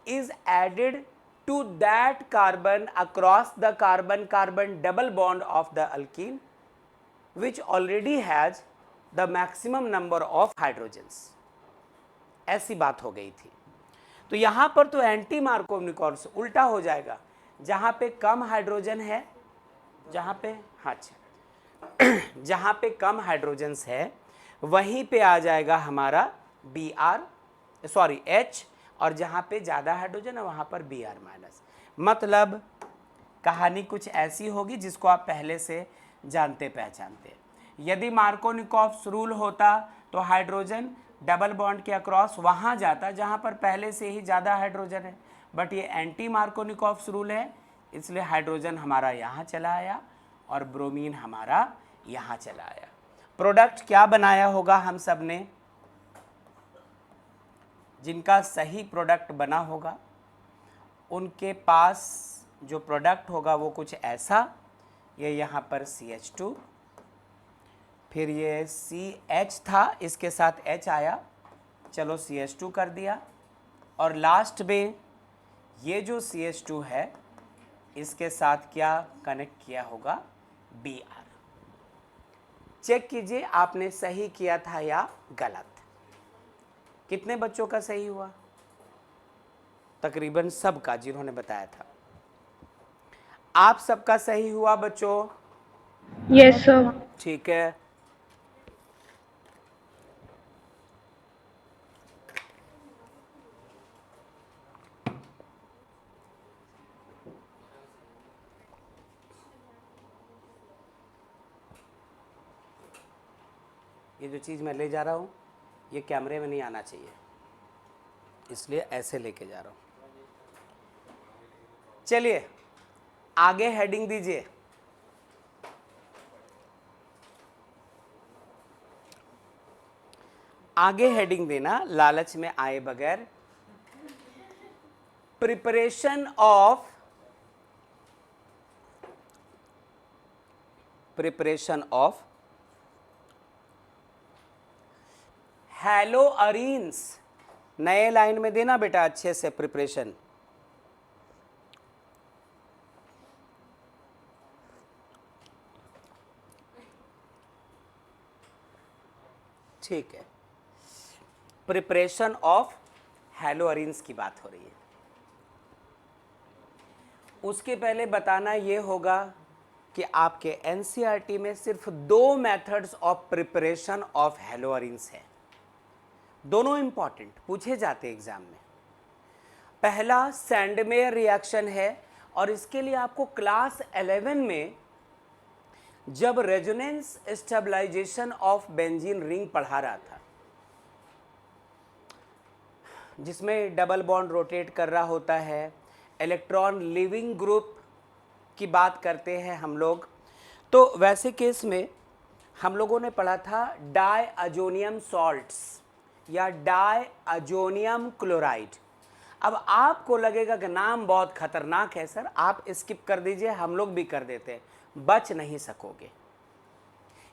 S1: is added to that carbon across the carbon-carbon double bond of the alkene, which already has the maximum number of hydrogens। ऐसी बात हो गई थी। तो यहां पर तो एंटी मार्कोनिकॉफ्स उल्टा हो जाएगा, जहां पे कम हाइड्रोजन है, जहां पे जहां पे कम हाइड्रोजन्स है वहीं पे आ जाएगा हमारा H, और जहां पे ज्यादा हाइड्रोजन है वहां पर Br माइनस। मतलब कहानी कुछ ऐसी होगी जिसको आप पहले से जानते पहचानते। यदि मार्कोनिकॉफ्स रूल होता तो हाइड्रोजन डबल बॉन्ड के अक्रॉस वहां जाता जहां पर पहले से ही ज्यादा हाइड्रोजन है, बट ये एंटी मार्कोनिकॉफ्स रूल है, इसलिए हाइड्रोजन हमारा यहाँ चला आया और ब्रोमीन हमारा यहाँ चला आया। प्रोडक्ट क्या बनाया होगा हम सब ने, जिनका सही प्रोडक्ट बना होगा उनके पास जो प्रोडक्ट होगा वो कुछ ऐसा, ये यहाँ पर CH2, फिर ये CH था, इसके साथ H आया, चलो CH2 कर दिया, और लास्ट में ये जो CH2 है इसके साथ क्या कनेक्ट किया होगा, Br। चेक कीजिए आपने सही किया था या गलत। कितने बच्चों का सही हुआ? तकरीबन सबका, जिन्होंने बताया था। आप सबका सही हुआ बच्चों?
S2: Yes sir.
S1: ठीक है। ये जो चीज़ मैं ले जा रहा हूँ ये कैमरे में नहीं आना चाहिए, इसलिए ऐसे लेके जा रहा हूँ। चलिए आगे हेडिंग दीजिए। आगे हेडिंग देना लालच में आए बगैर। Preparation of haloarenes. नए लाइन में देना बेटा अच्छे से प्रिपरेशन। ठीक है। प्रिपरेशन ऑफ हैलोअरीन्स की बात हो रही है। उसके पहले बताना ये होगा कि आपके एनसीईआरटी में सिर्फ 2 मेथड्स ऑफ प्रिपरेशन ऑफ हैलोअरीन्स है। दोनों इंपॉर्टेंट पूछे जाते एग्जाम में। पहला सैंडमेयर रिएक्शन है, और इसके लिए आपको क्लास 11 में जब resonance stabilization of benzene ring पढ़ा रहा था, जिसमें डबल बॉन्ड रोटेट कर रहा होता है, इलेक्ट्रॉन लिविंग ग्रुप की बात करते हैं हम लोग, तो वैसे केस में हम लोगों ने पढ़ा था डायअजोनियम सॉल्ट्स या डायअजोनियम क्लोराइड। अब आपको लगेगा कि नाम बहुत खतरनाक है सर, आप स्किप कर दीजिए, हम लोग भी कर देते हैं, बच नहीं सकोगे।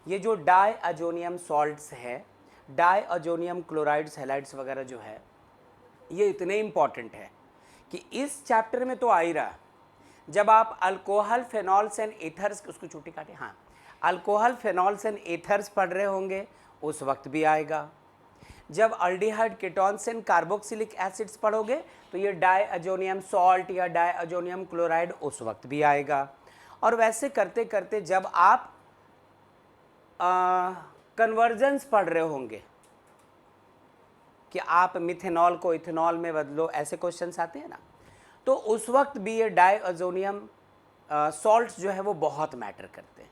S1: ये जो डायअजोनियम सॉल्ट्स है, डायअजोनियम क्लोराइड्स, हैलाइड्स वगैरह जो है, ये इतने इंपॉर्टेंट है कि इस चैप्टर में तो आ ही रहा। जब आप अल्कोहल फेनॉल्स एंड ईथर्स, उसको छुट्टी काटे, हाँ, अल्कोहल फेनॉल्स एंड ईथर्स पढ़ रहे होंगे उस वक्त भी आएगा। जब aldehyde ketones and carboxylic acids पढ़ोगे तो ये डायअजोनियम सॉल्ट या डायअजोनियम क्लोराइड उस वक्त भी आएगा। और वैसे करते करते जब आप कन्वर्जेंस पढ़ रहे होंगे कि आप मिथेनॉल को इथेनॉल में बदलो, ऐसे क्वेश्चंस आते हैं ना, तो उस वक्त भी ये डायअजोनियम सॉल्ट्स जो है वो बहुत मैटर करते हैं।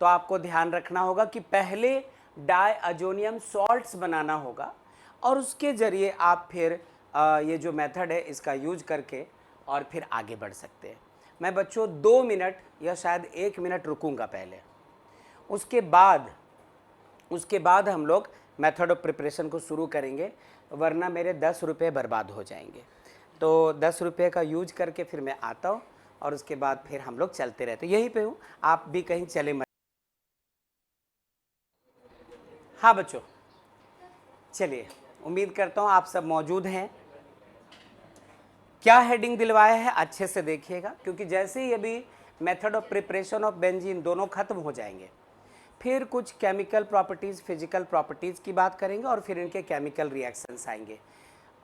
S1: तो आपको ध्यान रखना होगा कि पहले डायअजोनियम सॉल्ट्स बनाना होगा, और उसके ज़रिए आप फिर ये जो मेथड है इसका यूज करके और फिर आगे बढ़ सकते हैं। मैं बच्चों 2 मिनट या शायद 1 मिनट रुकूंगा पहले, उसके बाद हम लोग मेथड ऑफ प्रिपरेशन को शुरू करेंगे, वरना मेरे 10 रुपये बर्बाद हो जाएंगे। तो 10 रुपये का यूज करके फिर मैं आता हूँ, और उसके बाद फिर हम लोग चलते रहते। यहीं पे हूँ, आप भी कहीं चले मत। हाँ बच्चों, चलिए, उम्मीद करता हूँ आप सब मौजूद हैं। क्या हेडिंग दिलवाया है अच्छे से देखिएगा, क्योंकि जैसे ही अभी method of preparation of benzene दोनों खत्म हो जाएंगे, फिर कुछ केमिकल प्रॉपर्टीज़, फिजिकल प्रॉपर्टीज़ की बात करेंगे, और फिर इनके केमिकल रिएक्शंस आएंगे,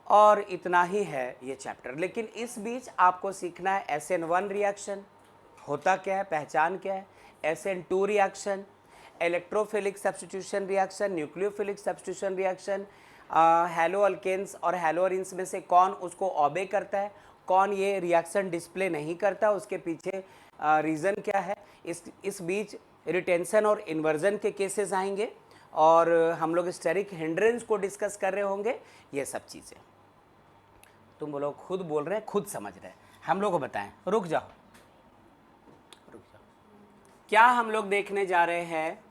S1: और इतना ही है ये चैप्टर। लेकिन इस बीच आपको सीखना है SN1 रिएक्शन होता क्या है, पहचान क्या है, SN2 reaction, electrophilic substitution reaction, nucleophilic substitution reaction, halo alkanes और हैलोअरीन्स में से कौन उसको ओबे करता है, कौन ये रिएक्शन डिस्प्ले नहीं करता, उसके पीछे रीज़न क्या है। इस बीच रिटेंशन और इन्वर्जन के केसेस आएंगे, और हम लोग स्टेरिक हिंड्रेंस को डिस्कस कर रहे होंगे। ये सब चीज़ें तुम लोग खुद बोल रहे हैं, खुद समझ रहे हैं, हम लोग को बताएं। रुक जाओ, क्या हम लोग देखने जा रहे हैं,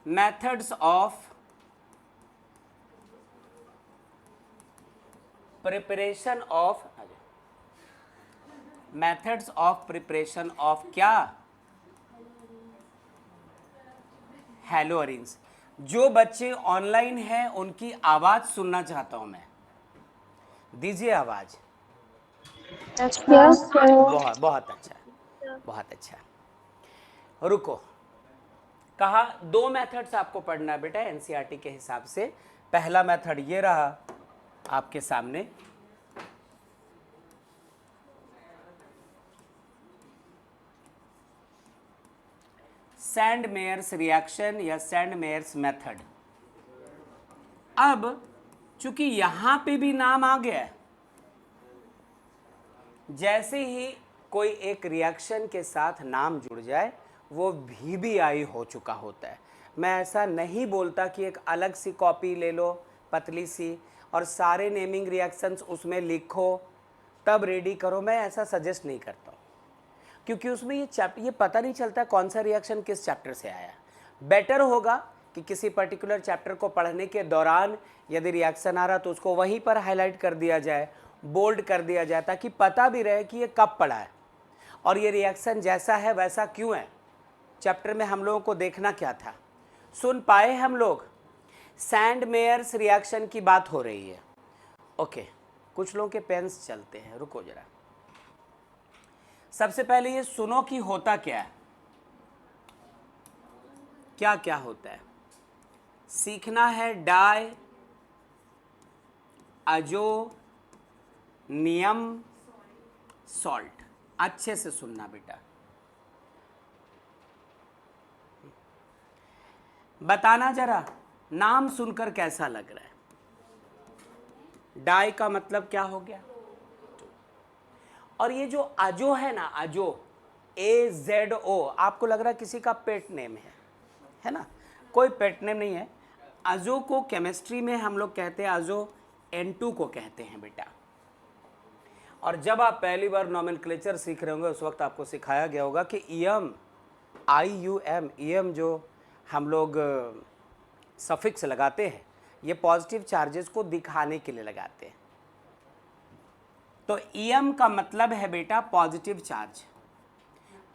S1: मेथड्स ऑफ प्रिपरेशन ऑफ क्या, हैलोअरीन्स। जो बच्चे ऑनलाइन हैं उनकी आवाज सुनना चाहता हूं मैं, दीजिए आवाज।
S2: Yes, sir.
S1: बहुत बहुत अच्छा, बहुत अच्छा। रुको, कहा 2 मेथड्स आपको पढ़ना है बेटा एनसीईआरटी के हिसाब से। पहला मेथड ये रहा आपके सामने, सैंडमेयर्स रिएक्शन या सैंडमेयर्स मेथड। अब चूंकि यहां पे भी नाम आ गया है, जैसे ही कोई एक रिएक्शन के साथ नाम जुड़ जाए वो VBI हो चुका होता है। मैं ऐसा नहीं बोलता कि एक अलग सी कॉपी ले लो पतली सी और सारे नेमिंग रिएक्शंस उसमें लिखो तब रेडी करो, मैं ऐसा सजेस्ट नहीं करता हूँ, क्योंकि उसमें ये पता नहीं चलता कौन सा रिएक्शन किस चैप्टर से आया। बेटर होगा कि किसी पर्टिकुलर चैप्टर को पढ़ने के दौरान यदि रिएक्शन आ रहा तो उसको वहीं पर हाईलाइट कर दिया जाए, बोल्ड कर दिया जाए, ताकि पता भी रहे कि ये कब पढ़ा है और ये रिएक्शन जैसा है वैसा क्यों है, चैप्टर में हम लोगों को देखना क्या था। सुन पाए हम लोग? सैंडमेयर्स रिएक्शन की बात हो रही है। ओके, कुछ लोगों के पेन्स चलते हैं, रुको जरा। सबसे पहले ये सुनो कि होता क्या है, क्या क्या होता है, सीखना है। Diazonium salt. अच्छे से सुनना बेटा, बताना जरा नाम सुनकर कैसा लग रहा है। डाई का मतलब क्या हो गया? और ये जो अजो है ना, अजो AZO, आपको लग रहा है किसी का पेट नेम है ना? कोई पेट नेम नहीं है। अजो को केमिस्ट्री में हम लोग कहते हैं, अजो N2 को कहते हैं बेटा। और जब आप पहली बार नोमेनक्लेचर सीख रहे होंगे उस वक्त आपको सिखाया गया होगा कि ईएम, IUM, ईएम जो हम लोग सफिक्स लगाते हैं ये पॉजिटिव चार्जेस को दिखाने के लिए लगाते हैं। तो ईएम का मतलब है बेटा पॉजिटिव चार्ज,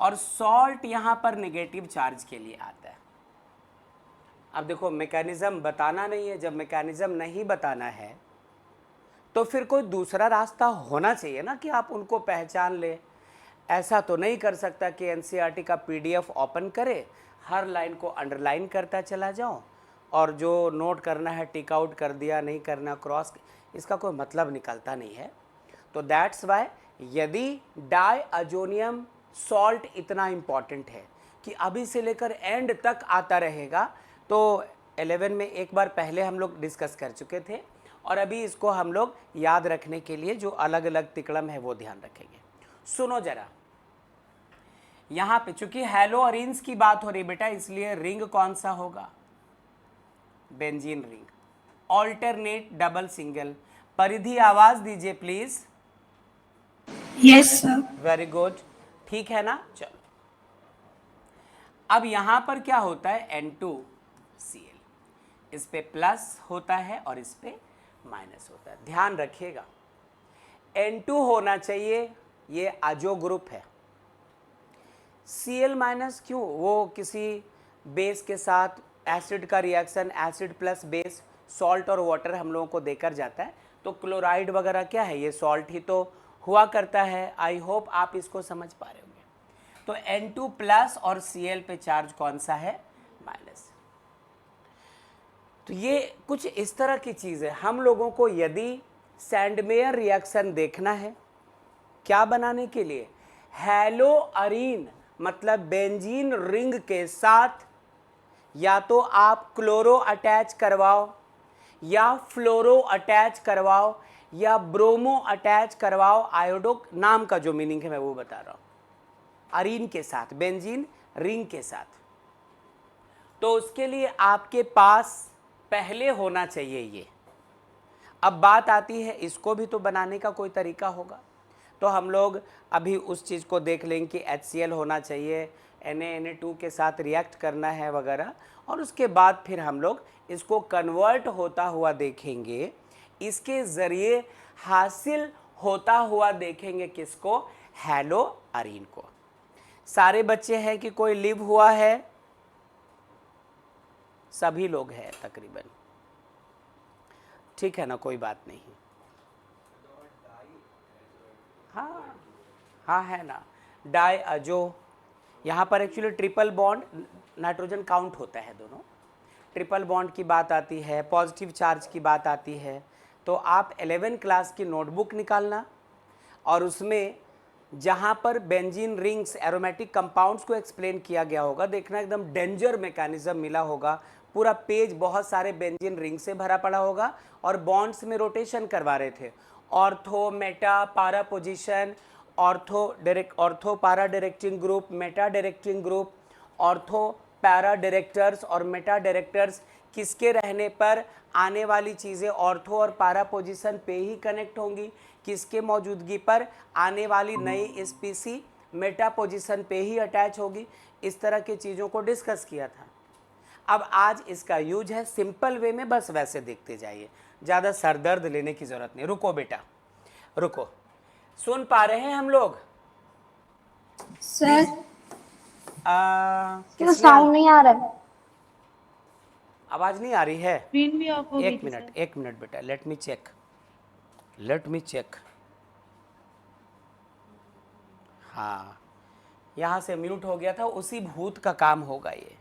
S1: और सॉल्ट यहां पर नेगेटिव चार्ज के लिए आता है। अब देखो मैकेनिज्म बताना नहीं है, जब मैकेनिज्म नहीं बताना है तो फिर कोई दूसरा रास्ता होना चाहिए ना कि आप उनको पहचान ले। ऐसा तो नहीं कर सकता कि एनसीईआरटी का PDF ओपन करे, हर लाइन को अंडरलाइन करता चला जाऊं और जो नोट करना है टिक आउट कर दिया, नहीं करना क्रॉस, इसका कोई मतलब निकलता नहीं है। तो दैट्स वाई यदि डाई अजोनियम सॉल्ट इतना इम्पॉर्टेंट है कि अभी से लेकर एंड तक आता रहेगा, तो 11 में एक बार पहले हम लोग डिस्कस कर चुके थे, और अभी इसको हम लोग याद रखने के लिए जो अलग अलग तिकड़म है वो ध्यान रखेंगे। सुनो जरा, यहां पे चूंकि हैलो और इंस की बात हो रही बेटा, इसलिए रिंग कौन सा होगा? Benzene ring. Alternate, double, single. परिधि आवाज दीजिए please.
S2: Yes, sir.
S1: Very good, ठीक है ना? चलो, अब यहां पर क्या होता है? N2Cl, इस पे प्लस होता है और इस पे माइनस होता है। ध्यान रखिएगा N2 होना चाहिए, ये अजो ग्रुप है। Cl माइनस क्यों? वो किसी बेस के साथ एसिड का reaction, acid plus base, salt और वाटर हम लोगों को देकर जाता है, तो क्लोराइड वगैरह क्या है? ये सॉल्ट ही तो हुआ करता है। आई होप आप इसको समझ पा रहे होंगे। तो N2 प्लस और Cl पे चार्ज कौन सा है? माइनस। तो ये कुछ इस तरह की चीज़ है। हम लोगों को यदि सैंडमेयर रिएक्शन देखना है, क्या बनाने के लिए? हैलो अरीन मतलब बेंजीन रिंग के साथ या तो आप क्लोरो अटैच करवाओ, या फ्लोरो अटैच करवाओ, या ब्रोमो अटैच करवाओ। आयोडो नाम का जो मीनिंग है मैं वो बता रहा हूं, अरीन के साथ, बेंजीन रिंग के साथ। तो उसके लिए आपके पास पहले होना चाहिए ये। अब बात आती है इसको भी तो बनाने का कोई तरीका होगा, तो हम लोग अभी उस चीज़ को देख लेंगे कि HCl होना चाहिए, Na2 के साथ रिएक्ट करना है वगैरह, और उसके बाद फिर हम लोग इसको कन्वर्ट होता हुआ देखेंगे, इसके ज़रिए हासिल होता हुआ देखेंगे किसको? हैलो अरीन को। सारे बच्चे हैं कि कोई लिव हुआ है? सभी लोग हैं तकरीबन, ठीक है ना? कोई बात नहीं। हाँ हाँ है ना, डाई अजो। यहाँ पर actually triple bond nitrogen count होता है दोनों। ट्रिपल बॉन्ड की बात आती है, पॉजिटिव चार्ज की बात आती है, तो आप 11 क्लास की नोटबुक निकालना, और उसमें जहाँ पर बेंजीन रिंग्स एरोमेटिक कंपाउंड्स को एक्सप्लेन किया गया होगा, देखना एकदम डेंजर मैकेनिज्म मिला होगा। पूरा पेज बहुत सारे बेंजीन रिंग से भरा पड़ा होगा और बॉन्ड्स में रोटेशन करवा रहे थे। ऑर्थो, मेटा, पारा पोजीशन, ऑर्थो पारा directing group, Meta directing group, ortho para directors और मेटा डायरेक्टर्स किसके रहने पर आने वाली चीज़ें ऑर्थो और पारा पोजीशन पे ही कनेक्ट होंगी, किसके मौजूदगी पर आने वाली नई स्पीसी मेटा पोजीशन पे ही अटैच होगी। इस तरह की चीज़ों को डिस्कस किया था। अब आज इसका यूज है सिंपल वे में, बस वैसे देखते जाइए, ज़्यादा सरदर्द लेने की ज़रूरत नहीं। रुको बेटा रुको, सुन पा रहे हैं हम लोग?
S2: सर, क्यों
S1: किसने
S2: साउंड नहीं आ रहा है?
S1: आवाज़ नहीं आ रही है?
S4: स्क्रीन भी ऑफ हो गई थी सर।
S1: एक मिनट बेटा, लेट मी चेक। हाँ, यहाँ से म्यूट हो गया था, उसी भूत का काम होगा ये।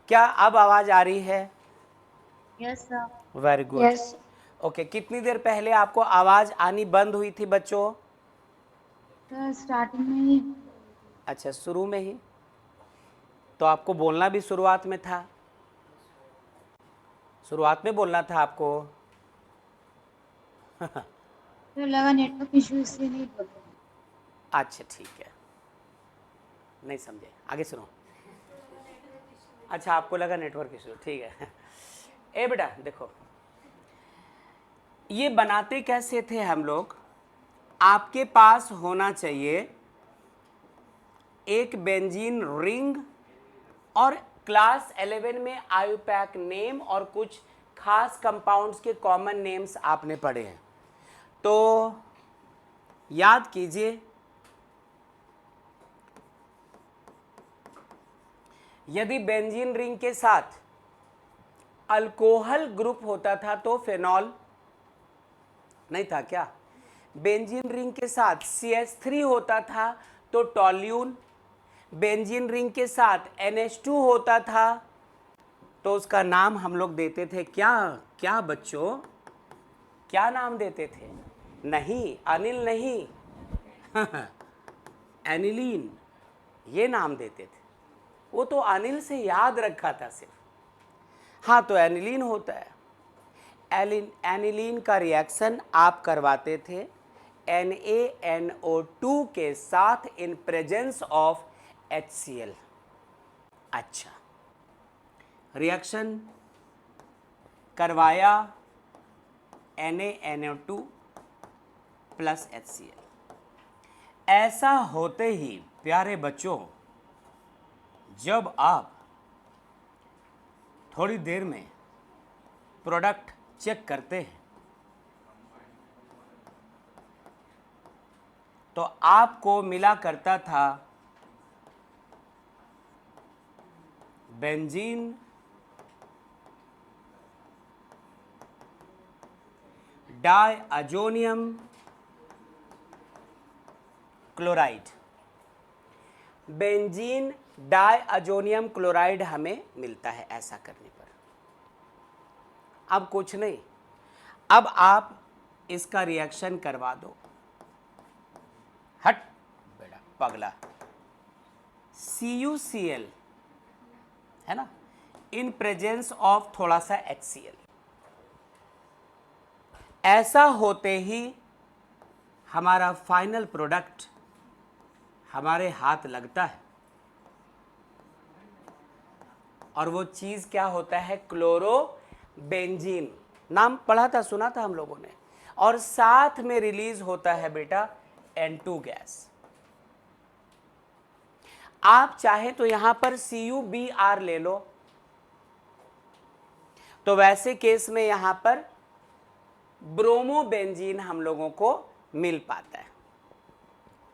S1: क्या अब आवाज़ आ रही है?
S4: Yes sir.
S1: Very good.
S2: Yes.
S1: Okay, कितनी देर पहले आपको आवाज़ आनी बंद हुई थी बच्चों?
S2: सर स्टार्टिंग में ही।
S1: अच्छा, शुरू में ही। तो आपको बोलना भी शुरुआत में था, शुरुआत में बोलना था आपको।
S2: तो लगा नेटवर्क इशू इसलिए नहीं बोल रहे।
S1: अच्छा ठीक है, नहीं समझे, आगे सुनो। अच्छा, आपको लगा नेटवर्क इशू, ठीक है। ए बेटा देखो, ये बनाते कैसे थे हम लोग? आपके पास होना चाहिए एक बेंजीन रिंग, और क्लास 11 में आयुपैक नेम और कुछ खास कंपाउंड्स के कॉमन नेम्स आपने पढ़े हैं। तो याद कीजिए, यदि बेंजीन रिंग के साथ अल्कोहल ग्रुप होता था तो फेनॉल नहीं था क्या? बेंजीन रिंग के साथ CH3 होता था तो टॉल्यून। बेंजीन रिंग के साथ NH2 होता था तो उसका नाम हम लोग देते थे क्या? क्या बच्चों, क्या नाम देते थे? नहीं, अनिल नहीं, एनिलीन, ये नाम देते थे। वो तो अनिल से याद रखा था सिर्फ। हाँ, तो एनिलीन होता है। एनिलीन का रिएक्शन आप करवाते थे NaNO2 के साथ इन प्रेजेंस ऑफ HCl। अच्छा, रिएक्शन करवाया NaNO2 प्लस HCl। ऐसा होते ही प्यारे बच्चों, जब आप थोड़ी देर में प्रोडक्ट चेक करते हैं तो आपको मिला करता था बेंजीन डायअजोनियम क्लोराइड। बेंजीन डायअजोनियम क्लोराइड हमें मिलता है ऐसा करने पर। अब कुछ नहीं, अब आप इसका रिएक्शन करवा दो। हट बेटा पगला, CuCl है ना, इन प्रेजेंस ऑफ थोड़ा सा HCl। ऐसा होते ही हमारा फाइनल प्रोडक्ट हमारे हाथ लगता है, और वो चीज क्या होता है? क्लोरोबेंजीन। नाम पढ़ा था, सुना था हम लोगों ने। और साथ में रिलीज होता है बेटा N2 गैस। आप चाहे तो यहां पर CuBr ले लो, तो वैसे केस में यहां पर ब्रोमोबेंजीन हम लोगों को मिल पाता है।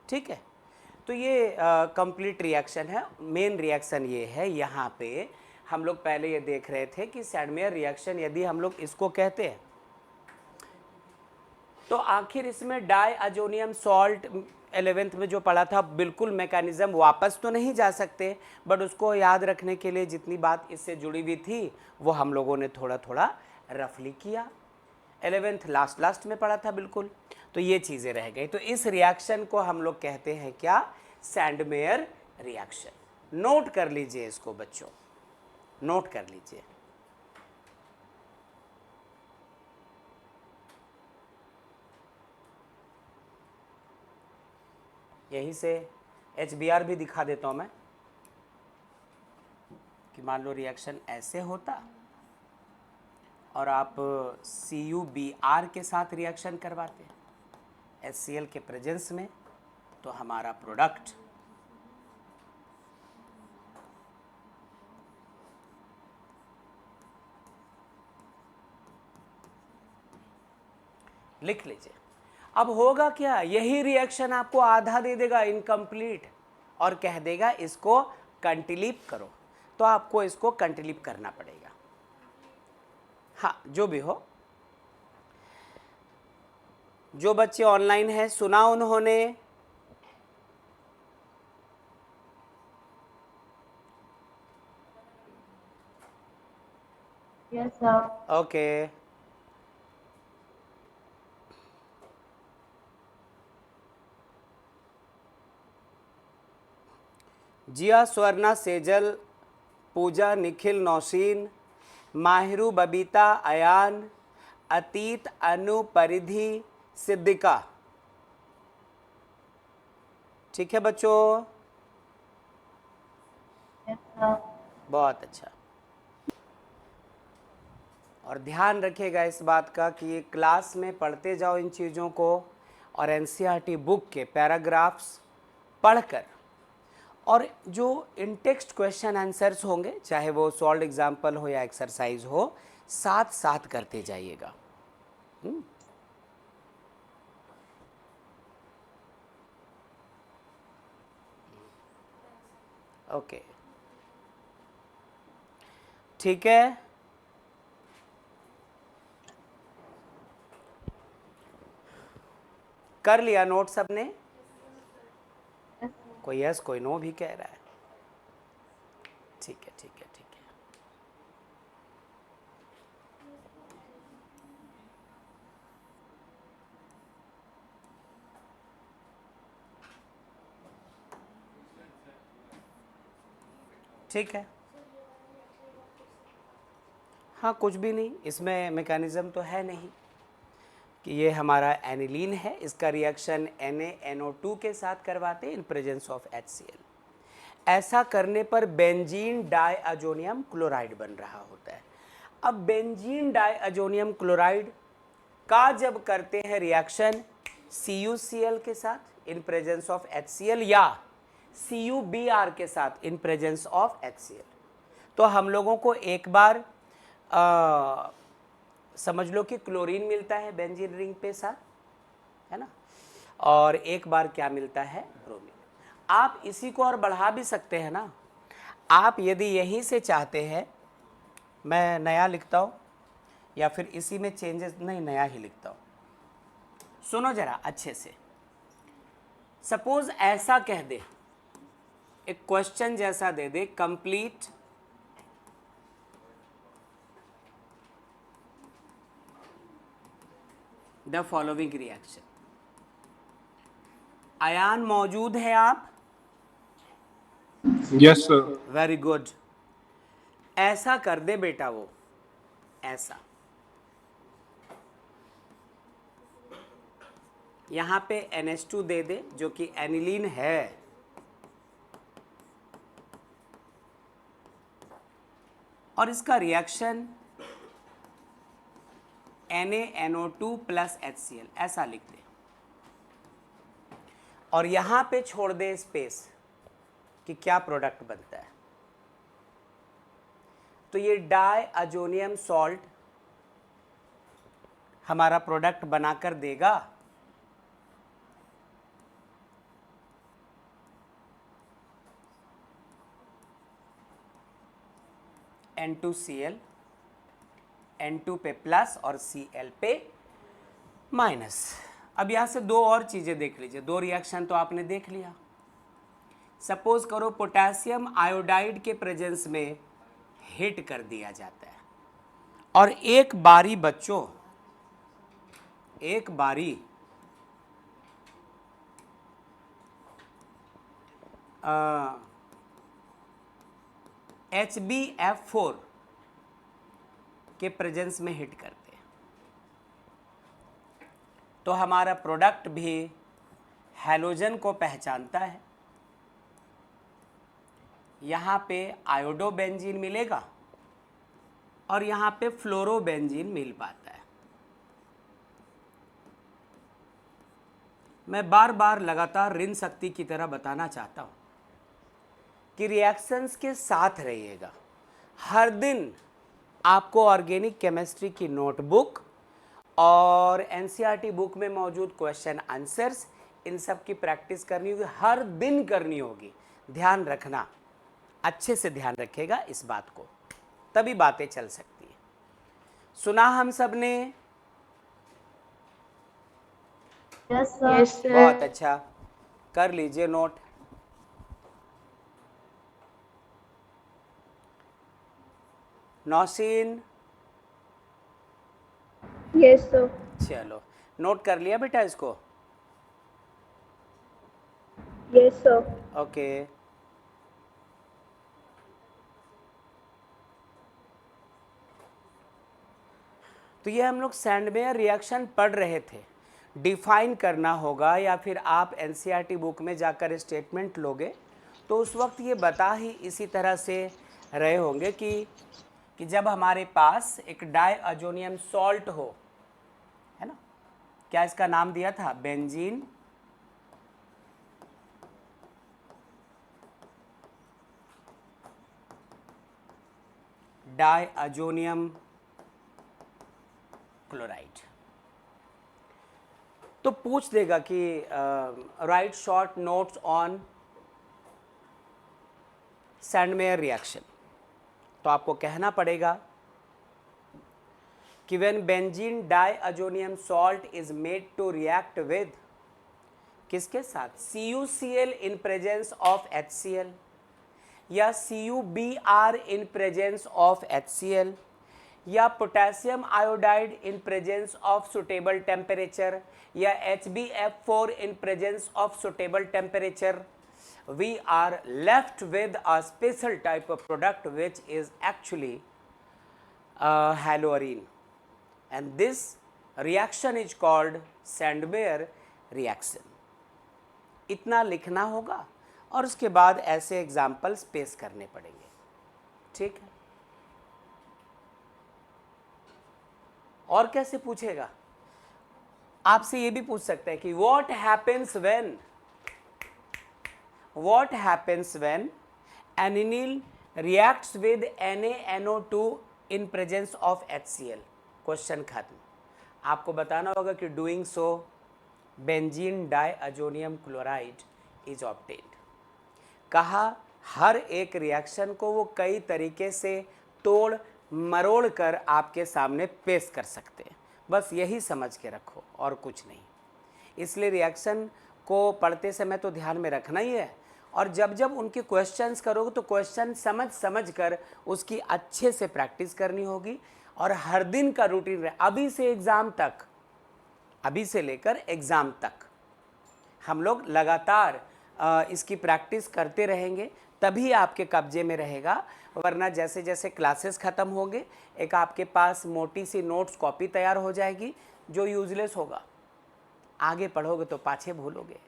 S1: ठीक है, तो ये कंप्लीट रिएक्शन है। मेन रिएक्शन ये है, यहाँ पे हम लोग पहले ये देख रहे थे कि सैंडमेयर रिएक्शन यदि हम लोग इसको कहते हैं तो आखिर इसमें डायअजोनियम सॉल्ट 11th में जो पढ़ा था, बिल्कुल मैकेनिज्म वापस तो नहीं जा सकते, बट उसको याद रखने के लिए जितनी बात इससे जुड़ी हुई थी वो हम लोगों ने थोड़ा थोड़ा रफली किया। 11th लास्ट में पढ़ा था बिल्कुल, तो ये चीज़ें रह गई। तो इस रिएक्शन को हम लोग कहते हैं क्या? Sandmeyer reaction. नोट कर लीजिए इसको बच्चों, नोट कर लीजिए। यहीं से HBr भी दिखा देता हूँ मैं, कि मान लो रिएक्शन ऐसे होता और आप CuBr के साथ रिएक्शन करवाते HCl के प्रेजेंस में, तो हमारा प्रोडक्ट लिख लीजिए। अब होगा क्या? यही रिएक्शन आपको आधा दे देगा इनकम्प्लीट, और कह देगा इसको कंटिलीप करो, तो आपको इसको कंटिलीप करना पड़ेगा। हाँ, जो भी हो, जो बच्चे ऑनलाइन हैं सुना उन्होंने?
S2: Yes sir.
S1: ओके, जिया, स्वर्णा, सेजल, पूजा, निखिल, नौशीन, माहिरू, बबीता, अयान, अतीत, अनु, परिधि, सिद्दिका। ठीक है बच्चों,
S2: Yes, sir.
S1: बहुत अच्छा। और ध्यान रखिएगा इस बात का कि ये क्लास में पढ़ते जाओ इन चीज़ों को, और एनसीईआरटी बुक के पैराग्राफ्स पढ़कर, और जो इन टेक्स्ट क्वेश्चन आंसर्स होंगे, चाहे वो सॉल्व एग्जाम्पल हो या एक्सरसाइज हो, साथ साथ करते जाइएगा। ओके, ठीक है। कर लिया नोट सबने?
S2: Yes, sir.
S1: कोई यस कोई नो भी कह रहा है। ठीक है ठीक है ठीक है। ठीक है, हाँ कुछ भी नहीं, इसमें मैकेनिज्म तो है नहीं कि ये हमारा एनिलीन है, इसका रिएक्शन NaNO2 के साथ करवाते हैं इन प्रेजेंस ऑफ HCl। ऐसा करने पर बेंजीन डाइअजोनियम क्लोराइड बन रहा होता है। अब बेंजीन डाइअजोनियम क्लोराइड का जब करते हैं रिएक्शन CuCl के साथ इन प्रेजेंस ऑफ HCl या CuBr के साथ इन प्रेजेंस ऑफ HCl, तो हम लोगों को एक बार समझ लो कि क्लोरीन मिलता है बेंजीन रिंग पे साथ, है ना, और एक बार क्या मिलता है, ब्रोमीन। आप इसी को और बढ़ा भी सकते हैं ना, आप यदि यहीं से चाहते हैं, मैं नया लिखता हूँ या फिर इसी में चेंजेस, नहीं नया ही लिखता हूँ। सुनो जरा अच्छे से, सपोज ऐसा कह दे, एक क्वेश्चन जैसा दे दे, complete the following reaction. Ayaan मौजूद है आप?
S3: Yes, sir.
S1: Very good. ऐसा कर दे बेटा, वो ऐसा, यहां पे NH2 दे दे जो कि एनिलीन है, और इसका रिएक्शन NaNO2 प्लस HCl ऐसा लिख दे, और यहां पे छोड़ दे स्पेस कि क्या प्रोडक्ट बनता है। तो ये डाइअजोनियम सॉल्ट हमारा प्रोडक्ट बनाकर देगा N2Cl, N2 पे प्लस और Cl पे माइनस। अब यहाँ से दो और चीज़ें देख लीजिए, दो रिएक्शन तो आपने देख लिया। सपोज करो पोटेशियम आयोडाइड के प्रेजेंस में हिट कर दिया जाता है, और एक बारी बच्चों, एक बारी HbF4 के प्रेजेंस में हिट करते हैं, तो हमारा प्रोडक्ट भी हैलोजन को पहचानता है। यहाँ पे आयोडोबेंजीन मिलेगा और यहाँ पे फ्लोरोबेंजीन मिल पाता है। मैं बार बार लगातार ऋण शक्ति की तरह बताना चाहता हूँ कि रिएक्शंस के साथ रहिएगा। हर दिन आपको ऑर्गेनिक केमिस्ट्री की नोटबुक और एनसीईआरटी बुक में मौजूद क्वेश्चन आंसर्स, इन सब की प्रैक्टिस करनी होगी, हर दिन करनी होगी। ध्यान रखना, अच्छे से ध्यान रखिएगा इस बात को, तभी बातें चल सकती है। सुना हम सब ने?
S2: Yes, sir.
S4: Yes, sir.
S1: बहुत अच्छा, कर लीजिए नोट। Nausheen,
S4: Yes, sir.
S1: चलो नोट कर लिया बेटा इसको?
S4: Yes, sir.
S1: ओके, तो ये हम लोग सैंडमेयर रिएक्शन पढ़ रहे थे, डिफाइन करना होगा या फिर आप एनसीईआरटी बुक में जाकर स्टेटमेंट लोगे तो उस वक्त ये बता ही इसी तरह से रहे होंगे कि जब हमारे पास एक डाइअजोनियम सॉल्ट हो, है ना, क्या इसका नाम दिया था, बेंजीन डाइअजोनियम क्लोराइड। तो पूछ देगा कि write short notes on Sandmeyer reaction, तो आपको कहना पड़ेगा कि when benzene diazonium salt is made to react with, किसके साथ, CuCl in presence of HCl या CuBr in presence of HCl या potassium iodide in presence of suitable temperature या HbF4 in presence of suitable temperature, we are left with a special type of product which is actually haloarine, and this reaction is called Sandmeyer reaction। इतना लिखना होगा और उसके बाद ऐसे एग्जाम्पल्स पेश करने पड़ेंगे, ठीक है। और कैसे पूछेगा, आपसे ये भी पूछ सकता है कि what happens when aniline reacts with NaNO2 in presence of HCl, question खत्म। आपको बताना होगा कि doing so benzene diazonium chloride is obtained. कहा हर एक रिएक्शन को वो कई तरीके से तोड़ मरोड़ कर आपके सामने पेश कर सकते हैं, बस यही समझ के रखो और कुछ नहीं। इसलिए रिएक्शन को पढ़ते समय तो ध्यान में रखना ही है, और जब जब उनके क्वेश्चंस करोगे तो क्वेश्चन समझ कर उसकी अच्छे से प्रैक्टिस करनी होगी। और हर दिन का रूटीन रहे, अभी से एग्ज़ाम तक, अभी से लेकर एग्ज़ाम तक हम लोग लगातार इसकी प्रैक्टिस करते रहेंगे, तभी आपके कब्जे में रहेगा। वरना जैसे जैसे क्लासेस ख़त्म होंगे एक आपके पास मोटी सी नोट्स कॉपी तैयार हो जाएगी जो यूजलेस होगा। आगे पढ़ोगे तो पाछे भूलोगे,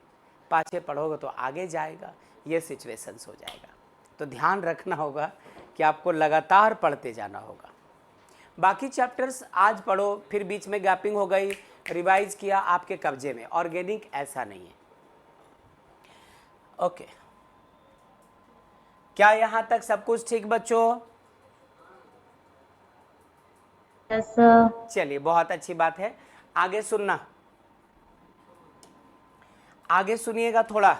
S1: पाछे पढ़ोगे तो आगे जाएगा, ये सिचुएशंस हो जाएगा। तो ध्यान रखना होगा कि आपको लगातार पढ़ते जाना होगा। बाकी चैप्टर्स आज पढ़ो, फिर बीच में गैपिंग हो गई, रिवाइज किया, आपके कब्जे में। ऑर्गेनिक ऐसा नहीं है, ओके। क्या यहाँ तक सब कुछ ठीक बच्चों?
S2: Yes sir.
S1: चलिए, बहुत अच्छी बात है। आगे सुनना, आगे सुनिएगा थोड़ा।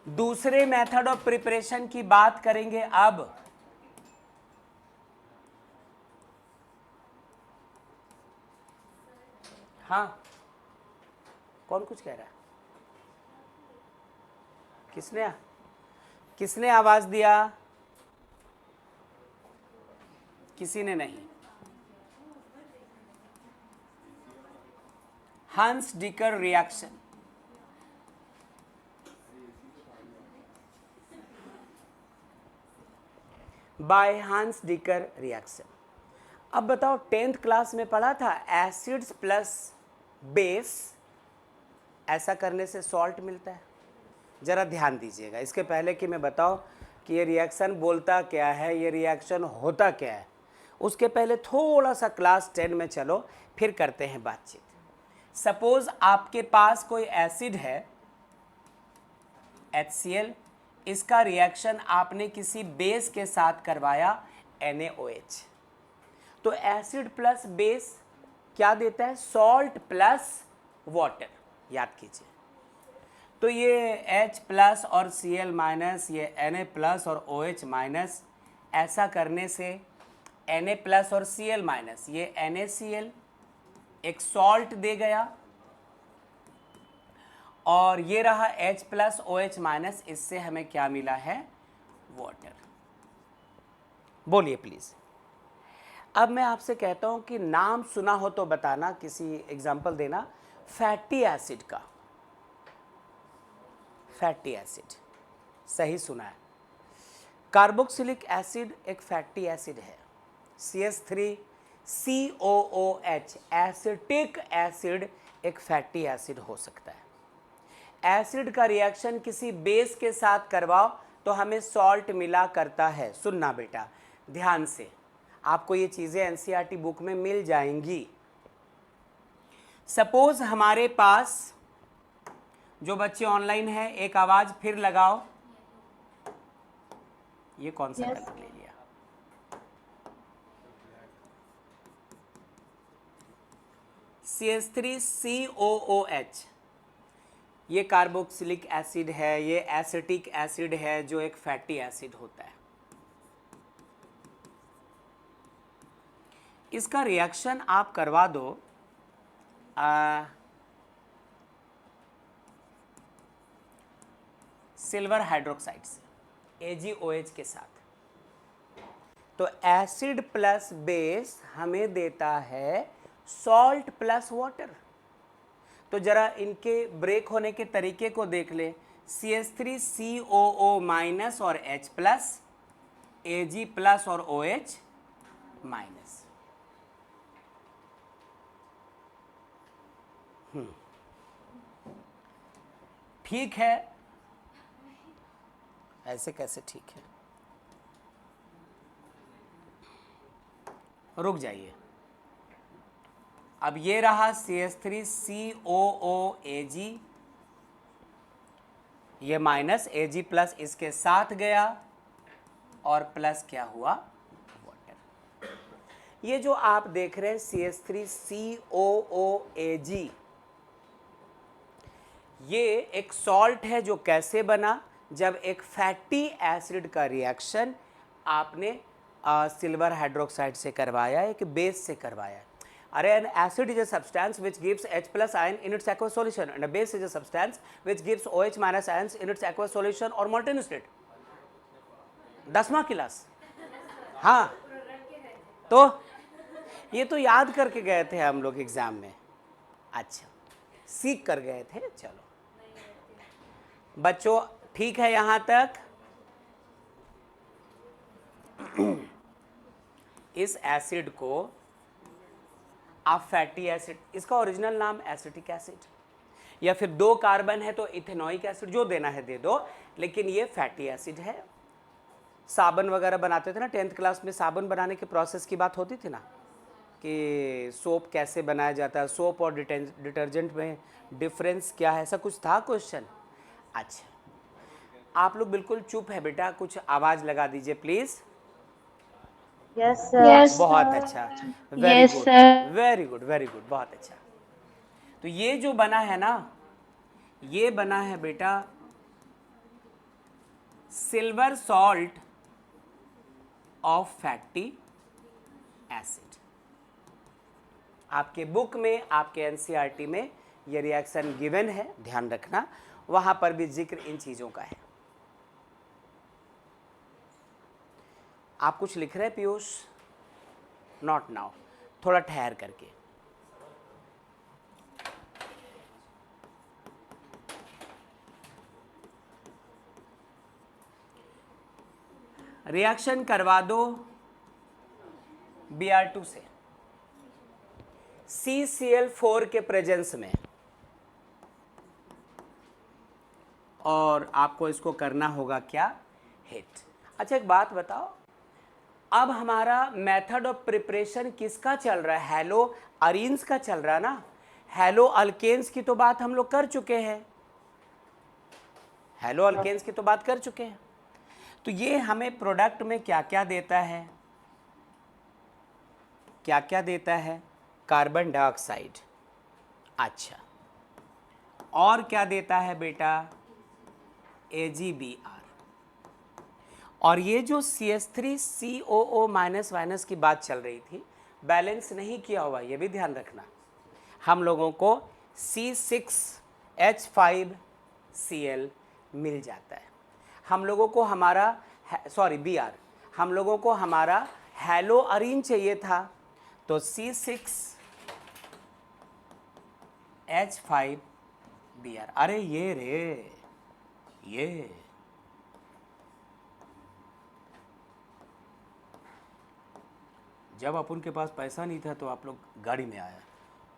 S1: दूसरे मेथड ऑफ प्रिपरेशन की बात करेंगे अब। हाँ, कौन कुछ कह रहा है? किसने आवाज दिया? किसी ने नहीं। हंस डिकर रिएक्शन, बाय हंस डिकर रिएक्शन। अब बताओ, 10th क्लास में पढ़ा था एसिड्स प्लस बेस, ऐसा करने से सॉल्ट मिलता है। ज़रा ध्यान दीजिएगा, इसके पहले कि मैं बताऊं कि ये रिएक्शन बोलता क्या है, ये रिएक्शन होता क्या है, उसके पहले थोड़ा सा क्लास 10 में चलो, फिर करते हैं बातचीत। सपोज आपके पास कोई एसिड है HCl, इसका रिएक्शन आपने किसी बेस के साथ करवाया NaOH, तो एसिड प्लस बेस क्या देता है? सॉल्ट प्लस वाटर, याद कीजिए। तो ये H प्लस और Cl माइनस, ये Na प्लस और OH माइनस, ऐसा करने से Na प्लस और Cl माइनस, ये NaCl एक सॉल्ट दे गया, और ये रहा H प्लस OH माइनस, इससे हमें क्या मिला है? वाटर। बोलिए प्लीज। अब मैं आपसे कहता हूं कि नाम सुना हो तो बताना, किसी एग्जाम्पल देना। फैटी एसिड का, फैटी एसिड सही सुना है। कार्बोक्सिलिक एसिड एक फैटी एसिड है, CH3COOH एसिटिक एसिड एक फैटी एसिड हो सकता है। एसिड का रिएक्शन किसी बेस के साथ करवाओ तो हमें सॉल्ट मिला करता है। सुनना बेटा ध्यान से, आपको ये चीज़ें एनसीईआरटी बुक में मिल जाएंगी। सपोज हमारे पास जो बच्चे ऑनलाइन हैं, एक आवाज फिर लगाओ। ये कौन सा
S2: Yes.
S1: कलर ले लिया? CH3COOH ये कार्बोक्सिलिक एसिड है, ये एसिटिक एसिड है जो एक फैटी एसिड होता है। इसका रिएक्शन आप करवा दो सिल्वर हाइड्रोक्साइड से AgOH के साथ, तो एसिड प्लस बेस हमें देता है सॉल्ट प्लस वाटर। तो जरा इनके ब्रेक होने के तरीके को देख ले। CH3COO माइनस और H प्लस, Ag प्लस और OH माइनस। ठीक है, ऐसे कैसे ठीक है? रुक जाइए। अब ये रहा CH3COOAg, ये माइनस Ag प्लस इसके साथ गया और प्लस क्या हुआ? वाटर। ये जो आप देख रहे हैं CH3COOAg, ये एक सॉल्ट है जो कैसे बना? जब एक फैटी एसिड का रिएक्शन आपने सिल्वर हाइड्रोक्साइड से करवाया, एक बेस से करवाया। अरे an acid is a substance which gives H plus ion in its aqueous solution and a base is a substance which gives OH minus ions in its aqueous solution or molten state। 10वां क्लास। हाँ, तो ये तो याद करके गए थे हम लोग एग्जाम में। अच्छा, सीख कर गए थे। चलो बच्चों, ठीक है यहाँ तक? इस एसिड को आप फैटी एसिड, इसका ओरिजिनल नाम एसिटिक एसिड, या फिर 2 कार्बन है तो इथेनोइक एसिड, जो देना है दे दो, लेकिन ये फैटी एसिड है। साबुन वगैरह बनाते थे ना 10th क्लास में, साबुन बनाने के प्रोसेस की बात होती थी ना, कि सोप कैसे बनाया जाता है, सोप और डिटर्जेंट में डिफरेंस क्या है, ऐसा कुछ था क्वेश्चन। अच्छा, आप लोग बिल्कुल चुप है बेटा, कुछ आवाज़ लगा दीजिए प्लीज़।
S2: Yes, sir.
S4: Yes,
S1: बहुत
S4: sir.
S1: अच्छा, very
S4: Yes,
S1: good,
S4: sir.
S1: Very good, very good, बहुत अच्छा। तो ये जो बना है ना, ये बना है बेटा silver salt of fatty acid. आपके बुक में, आपके एनसीईआरटी में ये रिएक्शन गिवन है, ध्यान रखना, वहां पर भी जिक्र इन चीजों का है। आप कुछ लिख रहे हैं पीयूष? नॉट नाउ, थोड़ा ठहर करके। रिएक्शन करवा दो Br2 से CCl4 के प्रेजेंस में, और आपको इसको करना होगा क्या? हिट। अच्छा एक बात बताओ, अब हमारा मेथड ऑफ प्रिपरेशन किसका चल रहा है? हेलो अरीन्स का चल रहा है ना। हेलो अल्केन्स की तो बात हम लोग कर चुके हैं, हेलो अल्केन्स की तो बात कर चुके हैं। तो ये हमें प्रोडक्ट में क्या क्या देता है? क्या क्या देता है? Carbon dioxide. अच्छा, और क्या देता है बेटा? AgBr। और ये जो CH3COO माइनस माइनस की बात चल रही थी, बैलेंस नहीं किया हुआ, ये भी ध्यान रखना। हम लोगों को C6H5Cl मिल जाता है। हम लोगों को हमारा Br, हम लोगों को हमारा हेलो अरीन चाहिए था, तो C6H5Br। अरे ये रे, ये जब अपन के पास पैसा नहीं था तो आप लोग गाड़ी में आया,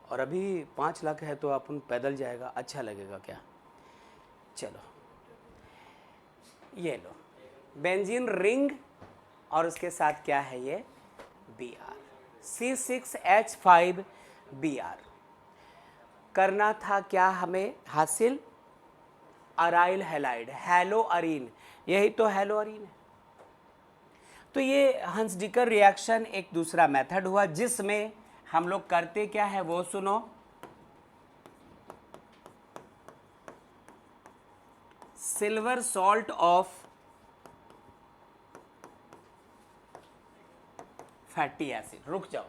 S1: और अभी 5 लाख है तो अपन पैदल जाएगा, अच्छा लगेगा क्या? चलो ये लो बेंजीन रिंग, और उसके साथ क्या है ये Br, C6H5Br। करना था क्या हमें हासिल? अराइल हैलाइड, हैलो अरीन, यही तो हैलो अरीन है। तो ये हंसडिकर रिएक्शन एक दूसरा मेथड हुआ जिसमें हम लोग करते क्या है वो सुनो। Silver salt of fatty acid, रुक जाओ,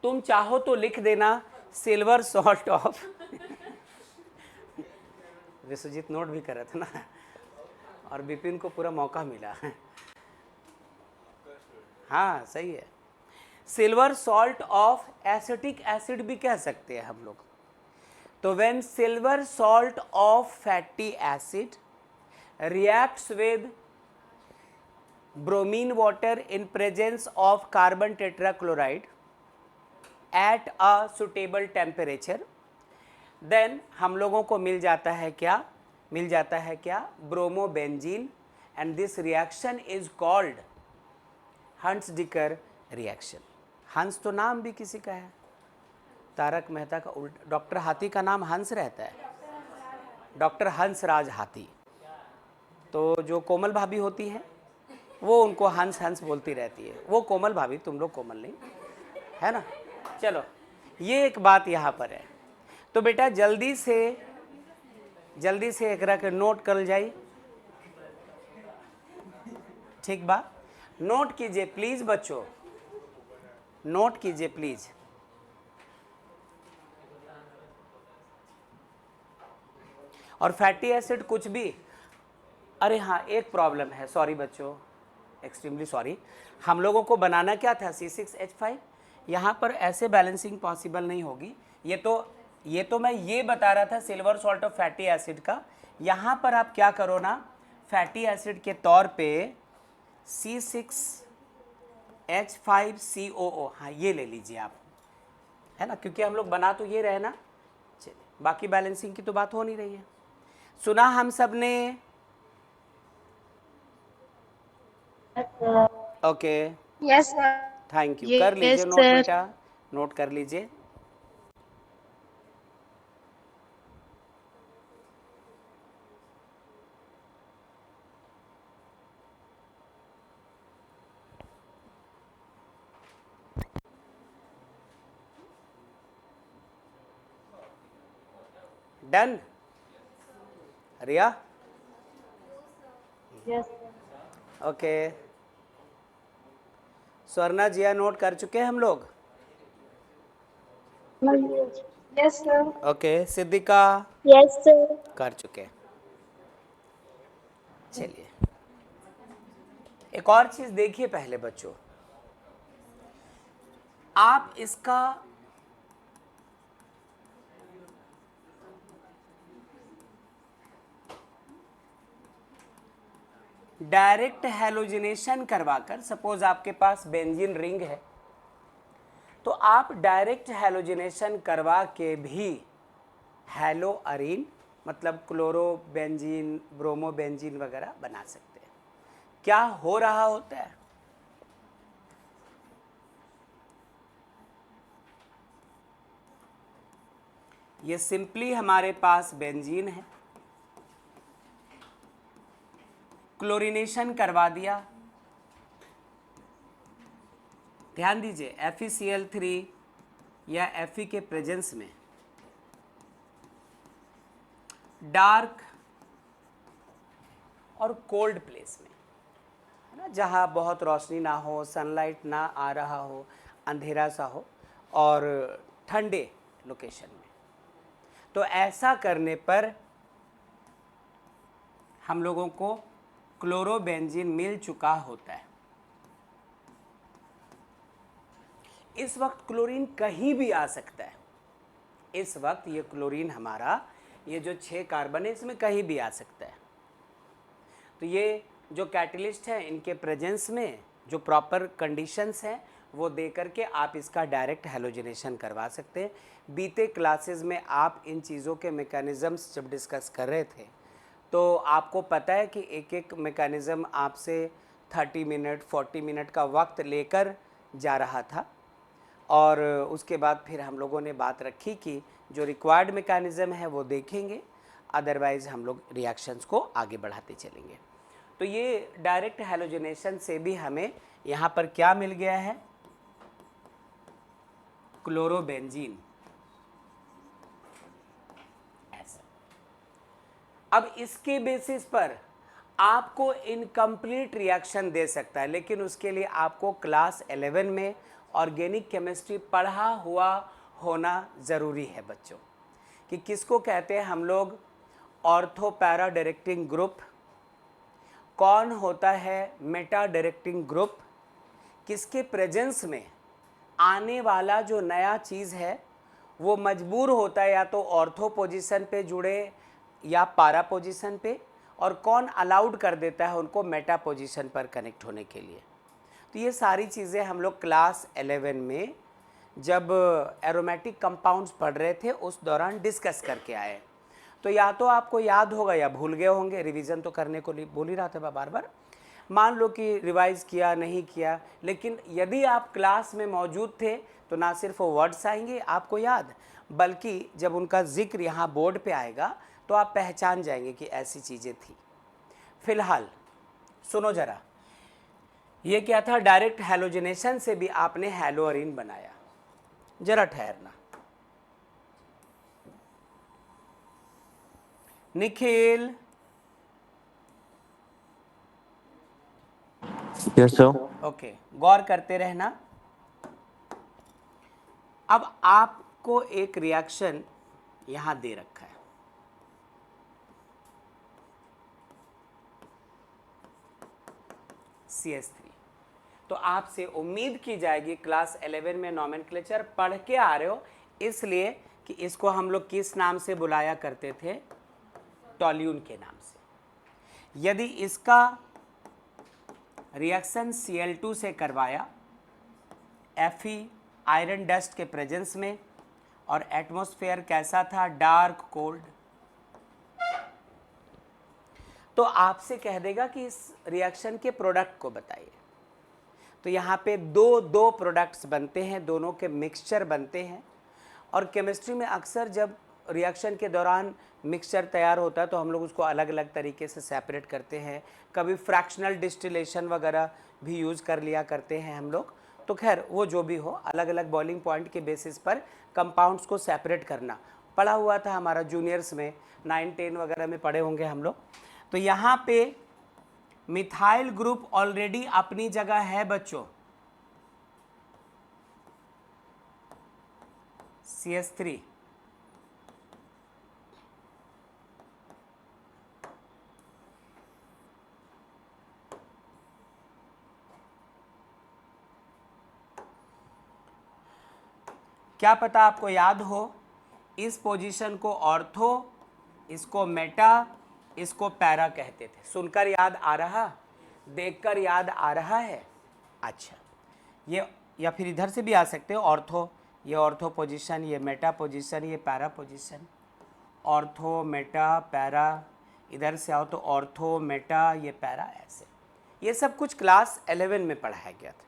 S1: तुम चाहो तो लिख देना silver salt of Vishwajit note भी कर रहा था ना, और विपिन को पूरा मौका मिला हाँ सही है। Silver salt of acetic acid भी कह सकते हैं हम लोग। तो when silver salt of fatty acid reacts with bromine water in presence of carbon tetrachloride at a suitable temperature, then हम लोगों को मिल जाता है क्या? मिल जाता है क्या? Bromobenzene, and this reaction is called Hunsdiecker reaction. हंस तो नाम भी किसी का है, तारक मेहता का उल्टा। डॉक्टर हाथी का नाम हंस रहता है, डॉक्टर हंसराज हाथी। तो जो कोमल भाभी होती हैं वो उनको हंस हंस बोलती रहती है, वो कोमल भाभी, तुम लोग कोमल नहीं है ना। चलो ये एक बात यहाँ पर है। तो बेटा जल्दी से एकरा के नोट कर जाई, ठीक बा? नोट कीजिए प्लीज बच्चों, नोट कीजिए प्लीज। और फैटी एसिड कुछ भी, अरे हाँ एक प्रॉब्लम है, सॉरी बच्चों, एक्सट्रीमली सॉरी, हम लोगों को बनाना क्या था C6H5, यहाँ पर ऐसे बैलेंसिंग पॉसिबल नहीं होगी। ये तो मैं ये बता रहा था silver salt of fatty acid का। यहाँ पर आप क्या करो ना, फैटी एसिड के तौर पे C6H5COO, हाँ ये ले लीजिए आप, है ना, क्योंकि हम लोग बना तो ये रहे ना। चलिए बाकी बैलेंसिंग की तो बात हो नहीं रही है। सुना हम सब ने? Okay
S2: yes sir.
S1: Thank you. कर लीजिए नोट बेटा, नोट कर लीजिए। डन रिया?
S2: यस
S1: ओके स्वर्णा जिया नोट कर चुके हैं हम लोग?
S2: Yes sir.
S1: Okay Siddhika?
S2: Yes sir.
S1: कर चुके। चलिए एक और चीज देखिए पहले बच्चों, आप इसका डायरेक्ट हैलोजिनेशन करवाकर, सपोज आपके पास बेंजीन रिंग है तो आप डायरेक्ट हैलोजिनेशन करवा के भी हैलो अरीन मतलब क्लोरोबेंजीन, ब्रोमोबेंजीन वगैरह बना सकते हैं। क्या हो रहा होता है? ये सिंपली हमारे पास बेंजीन है, क्लोरीनेशन करवा दिया। ध्यान दीजिए FeCl3 या Fe के प्रेजेंस में डार्क और कोल्ड प्लेस में, है ना, जहाँ बहुत रोशनी ना हो, सनलाइट ना आ रहा हो, अंधेरा सा हो, और ठंडे लोकेशन में। तो ऐसा करने पर हम लोगों को क्लोरोबेंजीन मिल चुका होता है। इस वक्त क्लोरीन कहीं भी आ सकता है। इस वक्त ये क्लोरीन हमारा, ये जो 6 कार्बन है इसमें कहीं भी आ सकता है। तो ये जो कैटलिस्ट है इनके प्रेजेंस में जो प्रॉपर कंडीशंस हैं वो दे करके आप इसका डायरेक्ट हैलोजनेशन करवा सकते हैं। बीते क्लासेस में आप इन चीज़ों के मैकेनिज़म्स जब डिस्कस कर रहे थे तो आपको पता है कि एक एक मैकेनिज़्म आपसे 30 मिनट 40 मिनट का वक्त लेकर जा रहा था, और उसके बाद फिर हम लोगों ने बात रखी कि जो रिक्वायर्ड मैकेनिज़्म है वो देखेंगे, अदरवाइज़ हम लोग रिएक्शंस को आगे बढ़ाते चलेंगे। तो ये डायरेक्ट हैलोजनेशन से भी हमें यहाँ पर क्या मिल गया है, क्लोरोबेंजीन। ऐसा अब इसके बेसिस पर आपको इनकम्प्लीट रिएक्शन दे सकता है, लेकिन उसके लिए आपको क्लास 11 में ऑर्गेनिक केमिस्ट्री पढ़ा हुआ होना ज़रूरी है बच्चों। कि किसको कहते हैं हम लोग ऑर्थो पैरा डायरेक्टिंग ग्रुप, कौन होता है मेटा डायरेक्टिंग ग्रुप, किसके प्रेजेंस में आने वाला जो नया चीज़ है वो मजबूर होता है या तो ऑर्थो पोजीशन पे जुड़े या पारा पोजीशन पे, और कौन अलाउड कर देता है उनको मेटा पोजीशन पर कनेक्ट होने के लिए। तो ये सारी चीज़ें हम लोग क्लास 11 में जब एरोमेटिक कंपाउंड्स पढ़ रहे थे उस दौरान डिस्कस करके आए। तो या तो आपको याद होगा या भूल गए होंगे, रिवीजन तो करने को बोल ही रहा था मैं बार बार। मान लो कि रिवाइज किया नहीं किया, लेकिन यदि आप क्लास में मौजूद थे तो ना सिर्फ वो वर्ड्स आएंगे आपको याद, बल्कि जब उनका जिक्र यहाँ बोर्ड पे आएगा तो आप पहचान जाएंगे कि ऐसी चीज़ें थी। फिलहाल सुनो ज़रा, ये क्या था, डायरेक्ट हैलोजनेशन से भी आपने हैलोअरीन बनाया। जरा ठहरना, निखिल।
S4: Yes sir.
S1: ओके, गौर करते रहना। अब आपको एक रिएक्शन यहां दे रखा है, CS3। तो आपसे उम्मीद की जाएगी क्लास 11 में नॉमेनक्लेचर पढ़ के आ रहे हो, इसलिए कि इसको हम लोग किस नाम से बुलाया करते थे, टॉल्यून के नाम से। यदि इसका रिएक्शन Cl2 से करवाया Fe आयरन डस्ट के प्रेजेंस में, और एटमॉस्फेयर कैसा था, डार्क कोल्ड, तो आपसे कह देगा कि इस रिएक्शन के प्रोडक्ट को बताइए। तो यहाँ पे दो प्रोडक्ट्स बनते हैं, दोनों के मिक्सचर बनते हैं। और केमिस्ट्री में अक्सर जब रिएक्शन के दौरान मिक्सचर तैयार होता है तो हम लोग उसको अलग अलग तरीके से सेपरेट करते हैं, कभी फ्रैक्शनल डिस्टिलेशन वगैरह भी यूज़ कर लिया करते हैं हम लोग। तो खैर वो जो भी हो, अलग अलग बॉइलिंग पॉइंट के बेसिस पर कंपाउंड्स को सेपरेट करना पढ़ा हुआ था हमारा जूनियर्स में, 9, 10 वगैरह में पढ़े होंगे हम लोग। तो यहाँ पे मिथाइल ग्रुप ऑलरेडी अपनी जगह है बच्चों, CS3। क्या पता आपको याद हो, इस पोजीशन को ऑर्थो, इसको मेटा, इसको पैरा कहते थे। सुनकर याद आ रहा, देखकर याद आ रहा है? अच्छा, ये या फिर इधर से भी आ सकते हो, ऑर्थो, ये ऑर्थो पोजीशन, ये मेटा पोजीशन, ये para position. Ortho Meta para, इधर से आओ तो ऑर्थो मेटा ये पैरा, ऐसे। ये सब कुछ क्लास 11 में पढ़ाया गया था।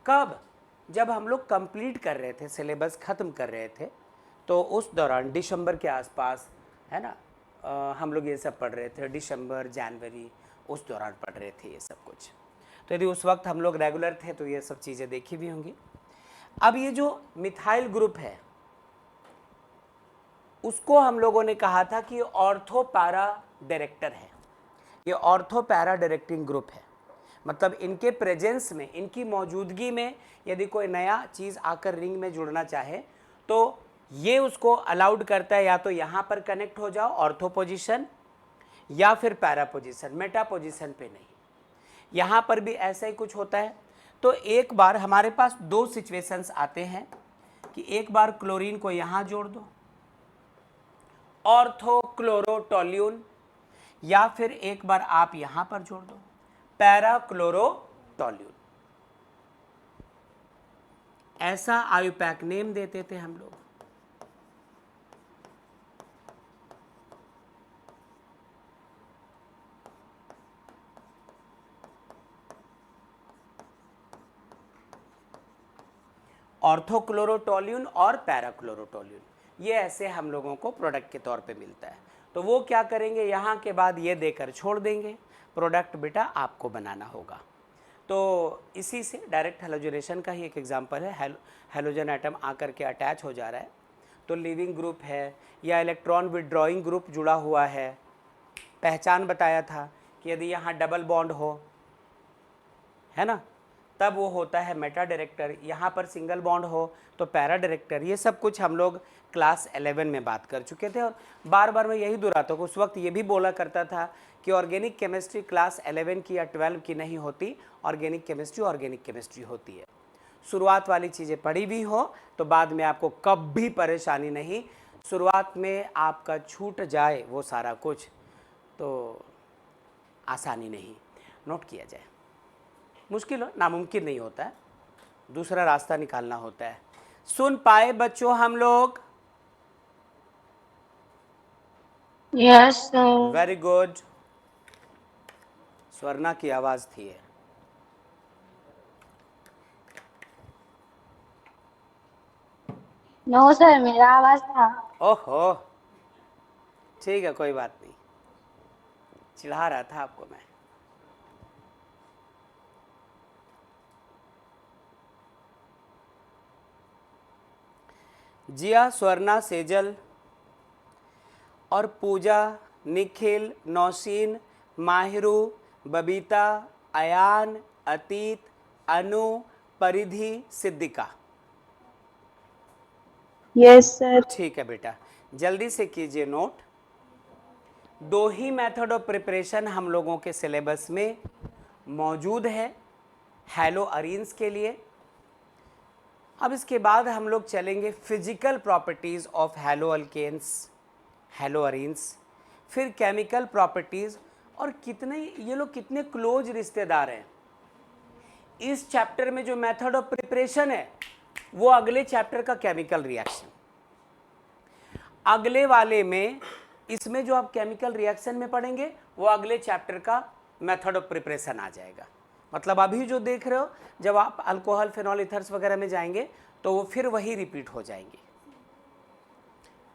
S1: कब? जब हम लोग कंप्लीट कर रहे थे, सिलेबस ख़त्म कर रहे थे, तो उस दौरान दिसंबर के आसपास, है ना, हम लोग ये सब पढ़ रहे थे। दिसंबर जनवरी उस दौरान पढ़ रहे थे ये सब कुछ। तो यदि उस वक्त हम लोग रेगुलर थे तो ये सब चीज़ें देखी भी होंगी। अब ये जो मिथाइल ग्रुप है उसको हम लोगों ने कहा था कि ऑर्थो पैरा डायरेक्टर है, ये ऑर्थो पैरा डायरेक्टिंग ग्रुप है। मतलब इनके प्रेजेंस में, इनकी मौजूदगी में यदि कोई नया चीज़ आकर रिंग में जुड़ना चाहे तो ये उसको अलाउड करता है, या तो यहाँ पर कनेक्ट हो जाओ ऑर्थो पोजीशन, या फिर पैरा पोजीशन, मेटा पोजीशन पे नहीं। यहाँ पर भी ऐसा ही कुछ होता है। तो एक बार हमारे पास दो सिचुएशंस आते हैं कि एक बार क्लोरीन को यहाँ जोड़ दो, ऑर्थो क्लोरोटोल्यून, या फिर एक बार आप यहाँ पर जोड़ दो, पैरा क्लोरोटोल्यून। ऐसा आयुपैक नेम देते थे हम लोग। ऑर्थोक्लोरोटोल्यून और पैराक्लोरोटोल्यून, ये ऐसे हम लोगों को प्रोडक्ट के तौर पे मिलता है। तो वो क्या करेंगे, यहाँ के बाद ये देकर छोड़ देंगे, प्रोडक्ट बेटा आपको बनाना होगा। तो इसी से डायरेक्ट हेलोजनेशन का ही एक एग्जांपल है। हेलोजन एटम आकर के अटैच हो जा रहा है, तो लिविंग ग्रुप है या इलेक्ट्रॉन विड्रॉइंग ग्रुप जुड़ा हुआ है। पहचान बताया था कि यदि यहाँ डबल बॉन्ड हो, है ना, तब वो होता है मेटा डायरेक्टर, यहाँ पर सिंगल बॉन्ड हो तो पैरा डायरेक्टर। ये सब कुछ हम लोग क्लास 11 में बात कर चुके थे, और बार बार मैं यही दोहराता हूँ। उस वक्त ये भी बोला करता था कि ऑर्गेनिक केमिस्ट्री क्लास 11 की या 12 की नहीं होती, ऑर्गेनिक केमिस्ट्री होती है। शुरुआत वाली चीज़ें पढ़ी भी हो तो बाद में आपको कभी परेशानी नहीं। शुरुआत में आपका छूट जाए वो सारा कुछ तो आसानी नहीं, नोट किया जाए। मुश्किल हो, नामुमकिन नहीं होता है, दूसरा रास्ता निकालना होता है। सुन पाए बच्चों हम लोग?
S2: Yes sir.
S1: Very good. Swarna की आवाज थी ये।
S2: नो सर, मेरा आवाज था।
S1: ओहो, ठीक है, कोई बात नहीं, चिढ़ा रहा था आपको मैं। जिया, स्वर्णा, सेजल और पूजा, निखिल, नौशीन, माहिरू, बबीता, अयान, अतीत, अनु, परिधि, सिद्दिका।
S2: Yes sir.
S1: ठीक है बेटा, जल्दी से कीजिए नोट। दो ही मेथड ऑफ प्रिपरेशन हम लोगों के सिलेबस में मौजूद है हैलो अरीन्स के लिए। अब इसके बाद हम लोग चलेंगे physical properties of halo alkanes, halo arenes, फिर केमिकल प्रॉपर्टीज, और कितने ये लोग कितने क्लोज रिश्तेदार हैं। इस चैप्टर में जो मेथड ऑफ प्रिपरेशन है वो अगले चैप्टर का केमिकल रिएक्शन, अगले वाले में इसमें जो आप केमिकल रिएक्शन में पढ़ेंगे वो अगले चैप्टर का मेथड ऑफ प्रिपरेशन आ जाएगा। मतलब अभी जो देख रहे हो, जब आप अल्कोहल, फिनॉल, इथर्स वगैरह में जाएंगे तो वो फिर वही रिपीट हो जाएंगे।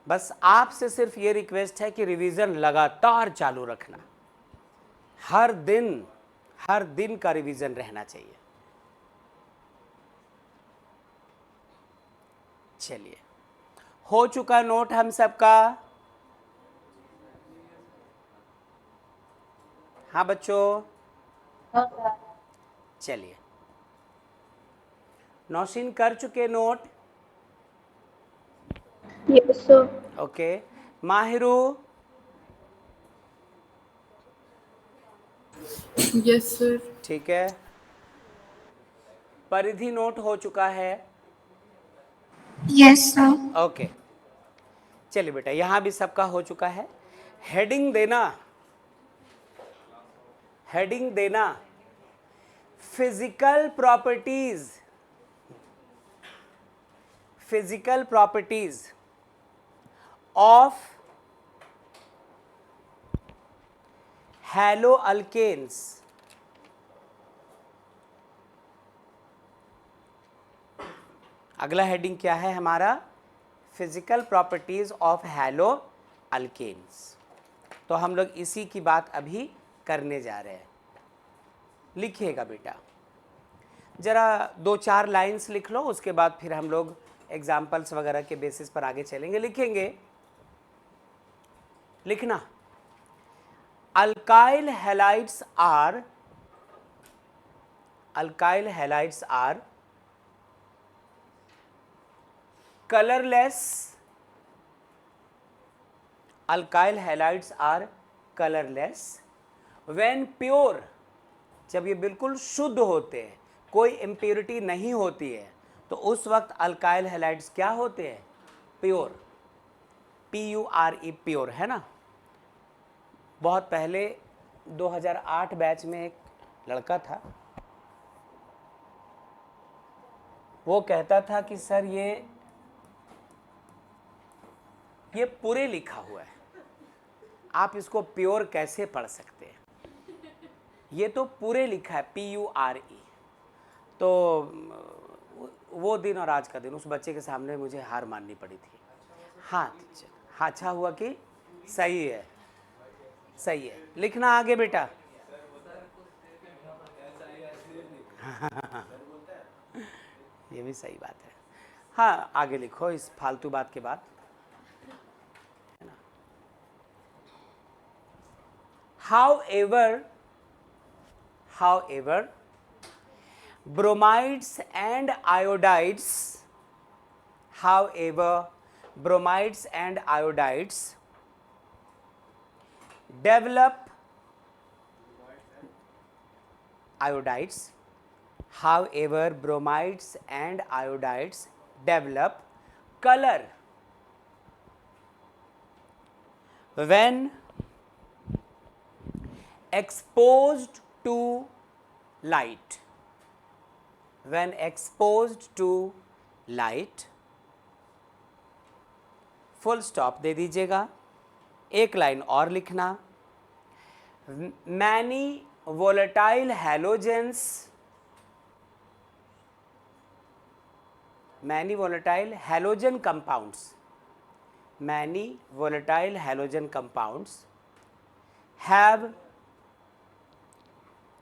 S1: बस आपसे सिर्फ ये रिक्वेस्ट है कि रिवीजन लगातार चालू रखना, हर दिन का रिवीजन रहना चाहिए। चलिए, हो चुका नोट हम सबका? हाँ बच्चों, चलिए, नौशीन कर चुके note?
S2: Yes sir.
S1: Okay, Mahiru?
S4: Yes sir.
S1: ठीक है, परिधि नोट हो चुका है?
S2: Yes sir.
S1: ओके, चलिए बेटा, यहां भी सबका हो चुका है। हेडिंग देना, हेडिंग देना, physical properties, physical properties of halo alkanes. अगला हेडिंग क्या है हमारा? Physical properties of halo alkanes. तो हम लोग इसी की बात अभी करने जा रहे हैं। लिखिएगा बेटा, जरा 2-4 लाइंस लिख लो, उसके बाद फिर हम लोग एग्जाम्पल्स वगैरह के बेसिस पर आगे चलेंगे। लिखेंगे, लिखना, alkyl halides are, alkyl halides are colorless, alkyl halides are colorless when pure, जब ये बिल्कुल शुद्ध होते हैं, कोई इम्प्योरिटी नहीं होती है, तो उस वक्त अल्काइल हैलाइड्स क्या होते हैं? प्योर, PURE, प्योर, है ना। बहुत पहले 2008 बैच में एक लड़का था, वो कहता था कि सर ये पूरे लिखा हुआ है, आप इसको प्योर कैसे पढ़ सकते हैं, ये तो पूरे लिखा है PURE। तो वो दिन और आज का दिन उस बच्चे के सामने मुझे हार माननी पड़ी थी। हाँ हाँ, अच्छा हुआ कि सही है, सही है, लिखना आगे बेटा। ये भी सही बात है। हाँ आगे लिखो इस फालतू बात के बाद, है ना। However, bromides and iodides, develop color when exposed to light. Full stop दे दीजिएगा, एक लाइन और लिखना। Many volatile halogen compounds have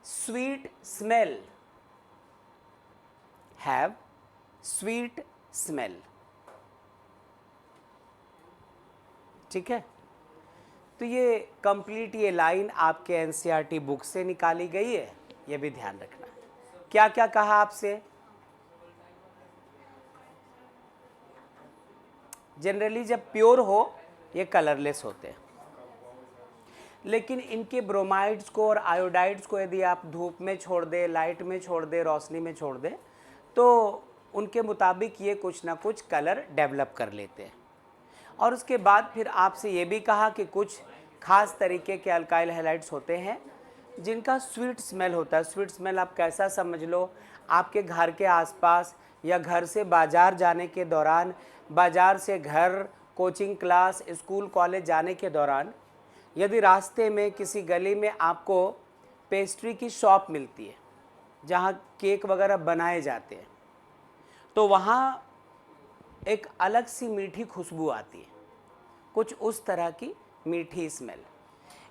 S1: sweet smell। ठीक है, तो ये कंप्लीट ये लाइन आपके एनसीईआरटी बुक से निकाली गई है, ये भी ध्यान रखना। क्या क्या कहा आपसे? जनरली जब प्योर हो ये कलरलेस होते हैं, लेकिन इनके ब्रोमाइड्स को और आयोडाइड्स को यदि आप धूप में छोड़ दें, लाइट में छोड़ दें, रोशनी में छोड़ दें, तो उनके मुताबिक ये कुछ ना कुछ कलर डेवलप कर लेते हैं। और उसके बाद फिर आपसे ये भी कहा कि कुछ खास तरीके के अल्काइल हैलाइड्स होते हैं जिनका स्वीट स्मेल होता है। स्वीट स्मेल आप कैसा समझ लो, आपके घर के आसपास या घर से बाज़ार जाने के दौरान, बाज़ार से घर, कोचिंग क्लास, स्कूल कॉलेज जाने के दौरान यदि रास्ते में किसी गली में आपको पेस्ट्री की शॉप मिलती है जहाँ केक वगैरह बनाए जाते हैं, तो वहाँ एक अलग सी मीठी खुशबू आती है, कुछ उस तरह की मीठी स्मेल।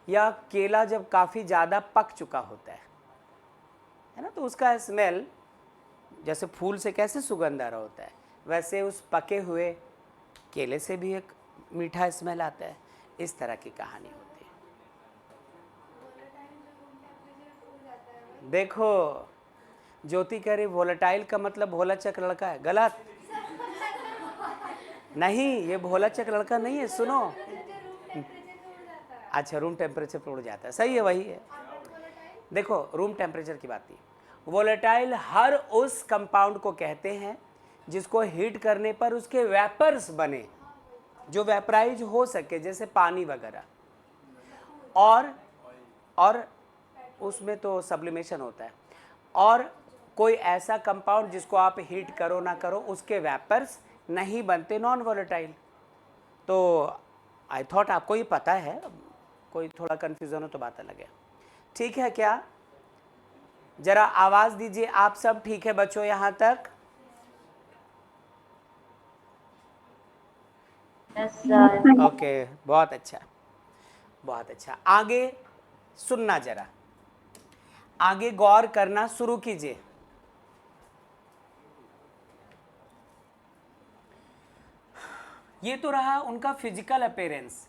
S1: या केला जब काफ़ी ज़्यादा पक चुका होता है ना, तो उसका स्मेल जैसे फूल से कैसे सुगंध आ रहा होता है, वैसे उस पके हुए केले से भी एक मीठा स्मेल आता है। इस तरह की कहानी होती है। देखो ज्योति कह रही वोलेटाइल का मतलब भोला चक लड़का है, गलत नहीं, ये भोला चक लड़का नहीं है, सुनो। अच्छा, रूम टेम्परेचर पर उड़ जाता है, सही है, वही है। देखो रूम टेम्परेचर की बात थी। वोलेटाइल हर उस कंपाउंड को कहते हैं जिसको हीट करने पर उसके वेपर्स बने, जो वेपराइज हो सके, जैसे पानी वगैरह, और उसमें तो सब्लिमेशन होता है। और कोई ऐसा कंपाउंड जिसको आप हीट करो ना करो उसके वेपर्स नहीं बनते, नॉन वोलेटाइल। तो आई थॉट आपको ये पता है, कोई थोड़ा कन्फ्यूजन हो तो बात अलग है। ठीक है क्या? जरा आवाज़ दीजिए, आप सब ठीक है बच्चों यहाँ तक? ओके, बहुत अच्छा, बहुत अच्छा। आगे सुनना, जरा आगे गौर करना शुरू कीजिए। ये तो रहा उनका फिजिकल अपीयरेंस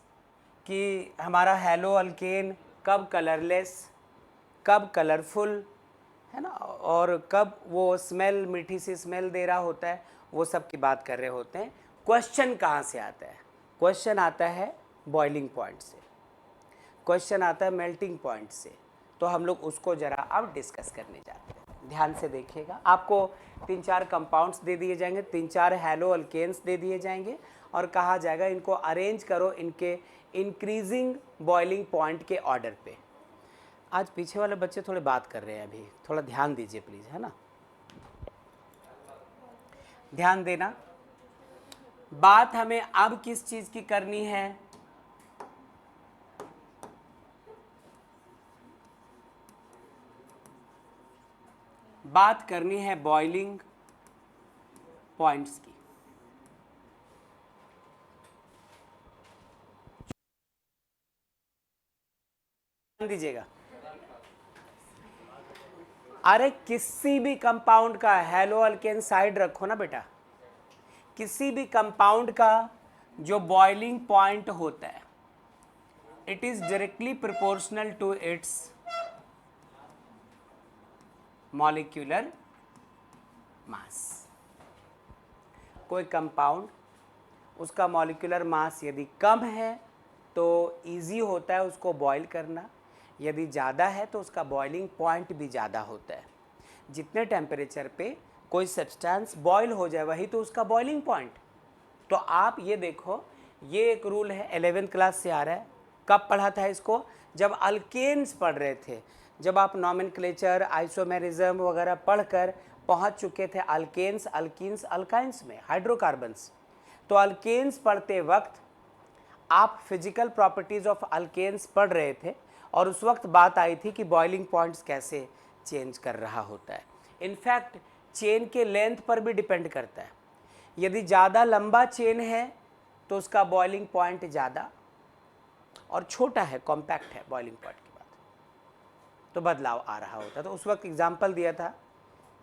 S1: कि हमारा हैलो अल्केन कब कलरलेस, कब कलरफुल, है ना, और कब वो स्मेल, मीठी सी स्मेल दे रहा होता है, वो सब की बात कर रहे होते हैं। क्वेश्चन कहाँ से आता है? क्वेश्चन आता है बॉइलिंग पॉइंट से, क्वेश्चन आता है मेल्टिंग पॉइंट से। तो हम लोग उसको ज़रा अब डिस्कस करने जाते हैं। ध्यान से देखिएगा, आपको 3-4 कंपाउंड्स दे दिए जाएंगे, 3-4 हैलो अल्केन्स दे दिए जाएंगे और कहा जाएगा इनको अरेंज करो इनके इंक्रीजिंग बॉइलिंग पॉइंट के ऑर्डर पे। आज पीछे वाले बच्चे थोड़े बात कर रहे हैं, अभी थोड़ा ध्यान दीजिए प्लीज़, है ना। ध्यान देना, बात हमें अब किस चीज की करनी है, बात करनी है बॉइलिंग पॉइंट्स की। ध्यान दीजिएगा, अरे किसी भी कंपाउंड का हेलो अल्केन साइड रखो ना बेटा, किसी भी कंपाउंड का जो बॉइलिंग पॉइंट होता है it is directly proportional to its molecular mass. कोई कंपाउंड, उसका मॉलिक्यूलर मास यदि कम है तो इजी होता है उसको बॉईल करना, यदि ज़्यादा है तो उसका बॉइलिंग पॉइंट भी ज़्यादा होता है। जितने टेम्परेचर पे कोई सब्सटेंस बॉईल हो जाए वही तो उसका बॉइलिंग पॉइंट। तो आप ये देखो, ये एक रूल है 11th क्लास से आ रहा है। कब पढ़ा था इसको? जब अल्केन्स पढ़ रहे थे, जब आप नॉमेनक्लेचर आइसोमेरिज्म वगैरह पढ़कर पहुंच चुके थे अल्केन्स अल्कीन्स अल्काइंस में, हाइड्रोकार्बन्स। तो अल्केन्स पढ़ते वक्त आप फिजिकल प्रॉपर्टीज ऑफ अल्केन्स पढ़ रहे थे और उस वक्त बात आई थी कि बॉइलिंग पॉइंट्स कैसे चेंज कर रहा होता है। इनफैक्ट चेन के लेंथ पर भी डिपेंड करता है, यदि ज़्यादा लंबा चेन है तो उसका बॉइलिंग पॉइंट ज़्यादा, और छोटा है कॉम्पैक्ट है बॉइलिंग पॉइंट के बाद तो बदलाव आ रहा होता है। तो उस वक्त एग्जाम्पल दिया था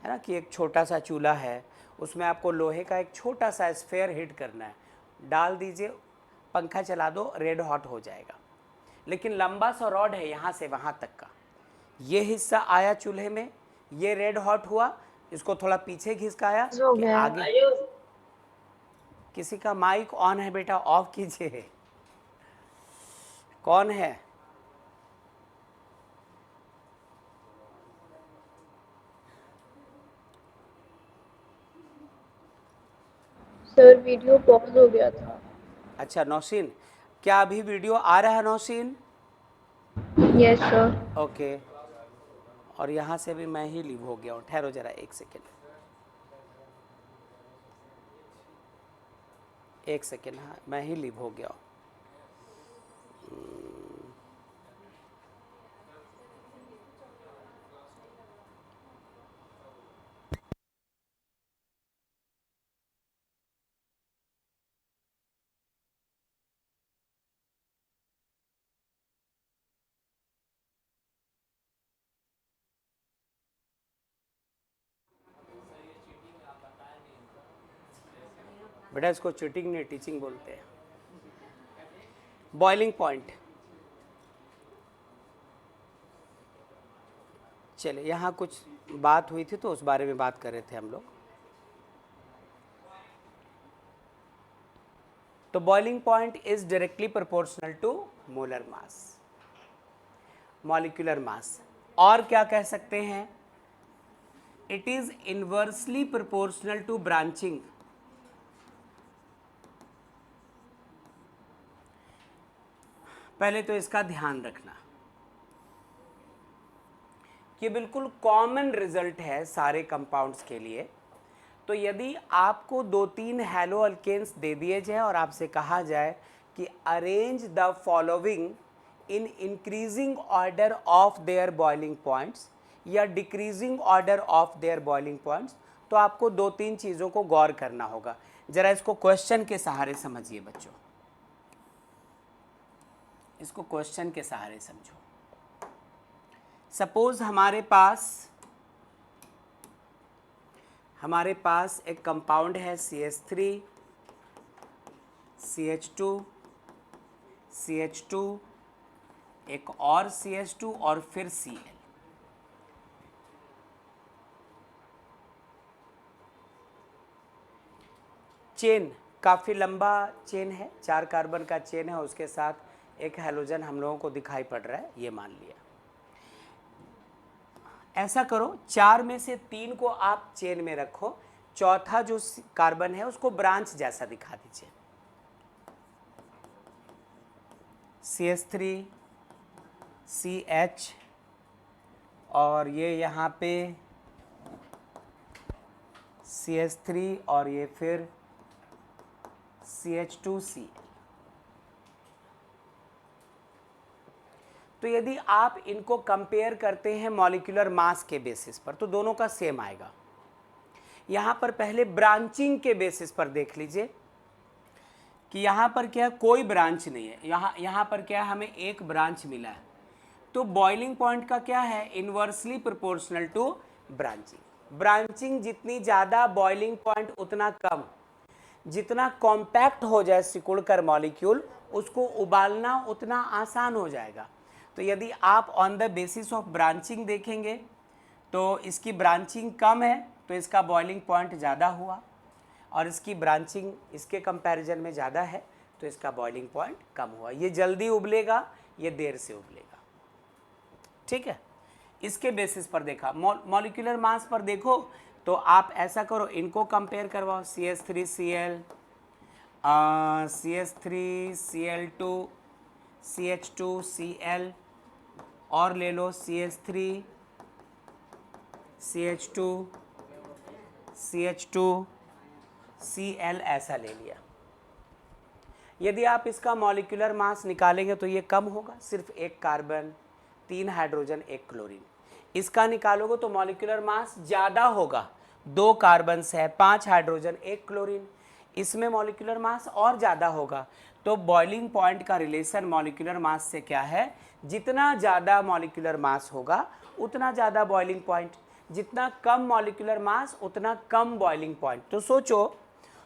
S1: है ना कि एक छोटा सा चूल्हा है, उसमें आपको लोहे का एक छोटा सा स्फेयर हीट करना है, डाल दीजिए, पंखा चला दो, रेड हॉट हो जाएगा। लेकिन लंबा सा रॉड है यहाँ से वहाँ तक का, ये हिस्सा आया चूल्हे में, ये रेड हॉट हुआ, इसको थोड़ा पीछे खिसकाया
S2: हो
S1: कि
S2: गया।
S1: आगे। किसी का माइक ऑन है बेटा, ऑफ कीजिए। कौन है?
S4: सर वीडियो पॉज हो गया था।
S1: अच्छा नौशीन, क्या अभी वीडियो आ रहा है नौशीन?
S4: Yes sir.
S1: ओके, और यहाँ से भी मैं ही लीव हो गया हूँ, ठहरो जरा एक सेकेंड, एक सेकेंड, हाँ मैं ही लीव हो गया हूँ। बेटा इसको चीटिंग नहीं टीचिंग बोलते हैं। बॉइलिंग पॉइंट, चलिए यहाँ कुछ बात हुई थी तो उस बारे में बात कर रहे थे हम लोग। तो boiling point is directly proportional to molar mass, molecular mass. और क्या कह सकते हैं? It is inversely proportional to branching. पहले तो इसका ध्यान रखना कि बिल्कुल कॉमन रिजल्ट है सारे कंपाउंड्स के लिए। तो यदि आपको 2-3 हैलो अल्केन्स दे दिए जाए और आपसे कहा जाए कि arrange the following in increasing order of their boiling points या decreasing order of their boiling points, तो आपको 2-3 चीज़ों को गौर करना होगा। जरा इसको क्वेश्चन के सहारे समझिए बच्चों, इसको क्वेश्चन के सहारे समझो। सपोज हमारे पास एक कंपाउंड है CH3, CH2, CH2, एक और CH2 और फिर Cl। चेन काफ़ी लंबा चेन है, 4 कार्बन का चेन है, उसके साथ एक हैलोजन हम लोगों को दिखाई पड़ रहा है, ये मान लिया। ऐसा करो 4 में से 3 को आप चेन में रखो, चौथा जो कार्बन है उसको ब्रांच जैसा दिखा दीजिए। CH3, CH और ये यहाँ पे CH3 और ये फिर CH2Cl। तो यदि आप इनको कंपेयर करते हैं मॉलिक्यूलर मास के बेसिस पर तो दोनों का सेम आएगा। यहाँ पर पहले ब्रांचिंग के बेसिस पर देख लीजिए कि यहाँ पर क्या है, कोई ब्रांच नहीं है। यहाँ पर क्या है, हमें एक ब्रांच मिला है। तो बॉइलिंग पॉइंट का क्या है, inversely proportional to branching. Branching जितनी ज़्यादा बॉइलिंग पॉइंट उतना कम। जितना कॉम्पैक्ट हो जाए सिकुड़कर मॉलिक्यूल, उसको उबालना उतना आसान हो जाएगा। तो यदि आप on the basis of branching देखेंगे तो इसकी ब्रांचिंग कम है तो इसका बॉइलिंग पॉइंट ज़्यादा हुआ, और इसकी ब्रांचिंग इसके कंपैरिजन में ज़्यादा है तो इसका बॉइलिंग पॉइंट कम हुआ। ये जल्दी उबलेगा, ये देर से उबलेगा। ठीक है, इसके बेसिस पर देखा। मॉलिक्यूलर मास पर देखो तो आप ऐसा करो, इनको कंपेयर करवाओ, CH3Cl, CH3Cl2, CH2Cl, और ले लो CH3, CH2, CH2Cl, ऐसा ले लिया। यदि आप इसका मॉलिक्यूलर मास निकालेंगे तो ये कम होगा, सिर्फ एक कार्बन, 3 हाइड्रोजन, 1 क्लोरीन। इसका निकालोगे तो मॉलिक्यूलर मास ज़्यादा होगा, 2 कार्बन है, 5 हाइड्रोजन, 1 क्लोरीन। इसमें मॉलिक्यूलर मास और ज़्यादा होगा। तो बॉइलिंग पॉइंट का रिलेशन मॉलिक्यूलर मास से क्या है, जितना ज़्यादा मॉलिक्यूलर मास होगा उतना ज़्यादा बॉइलिंग पॉइंट, जितना कम मॉलिक्यूलर मास उतना कम बॉइलिंग पॉइंट। तो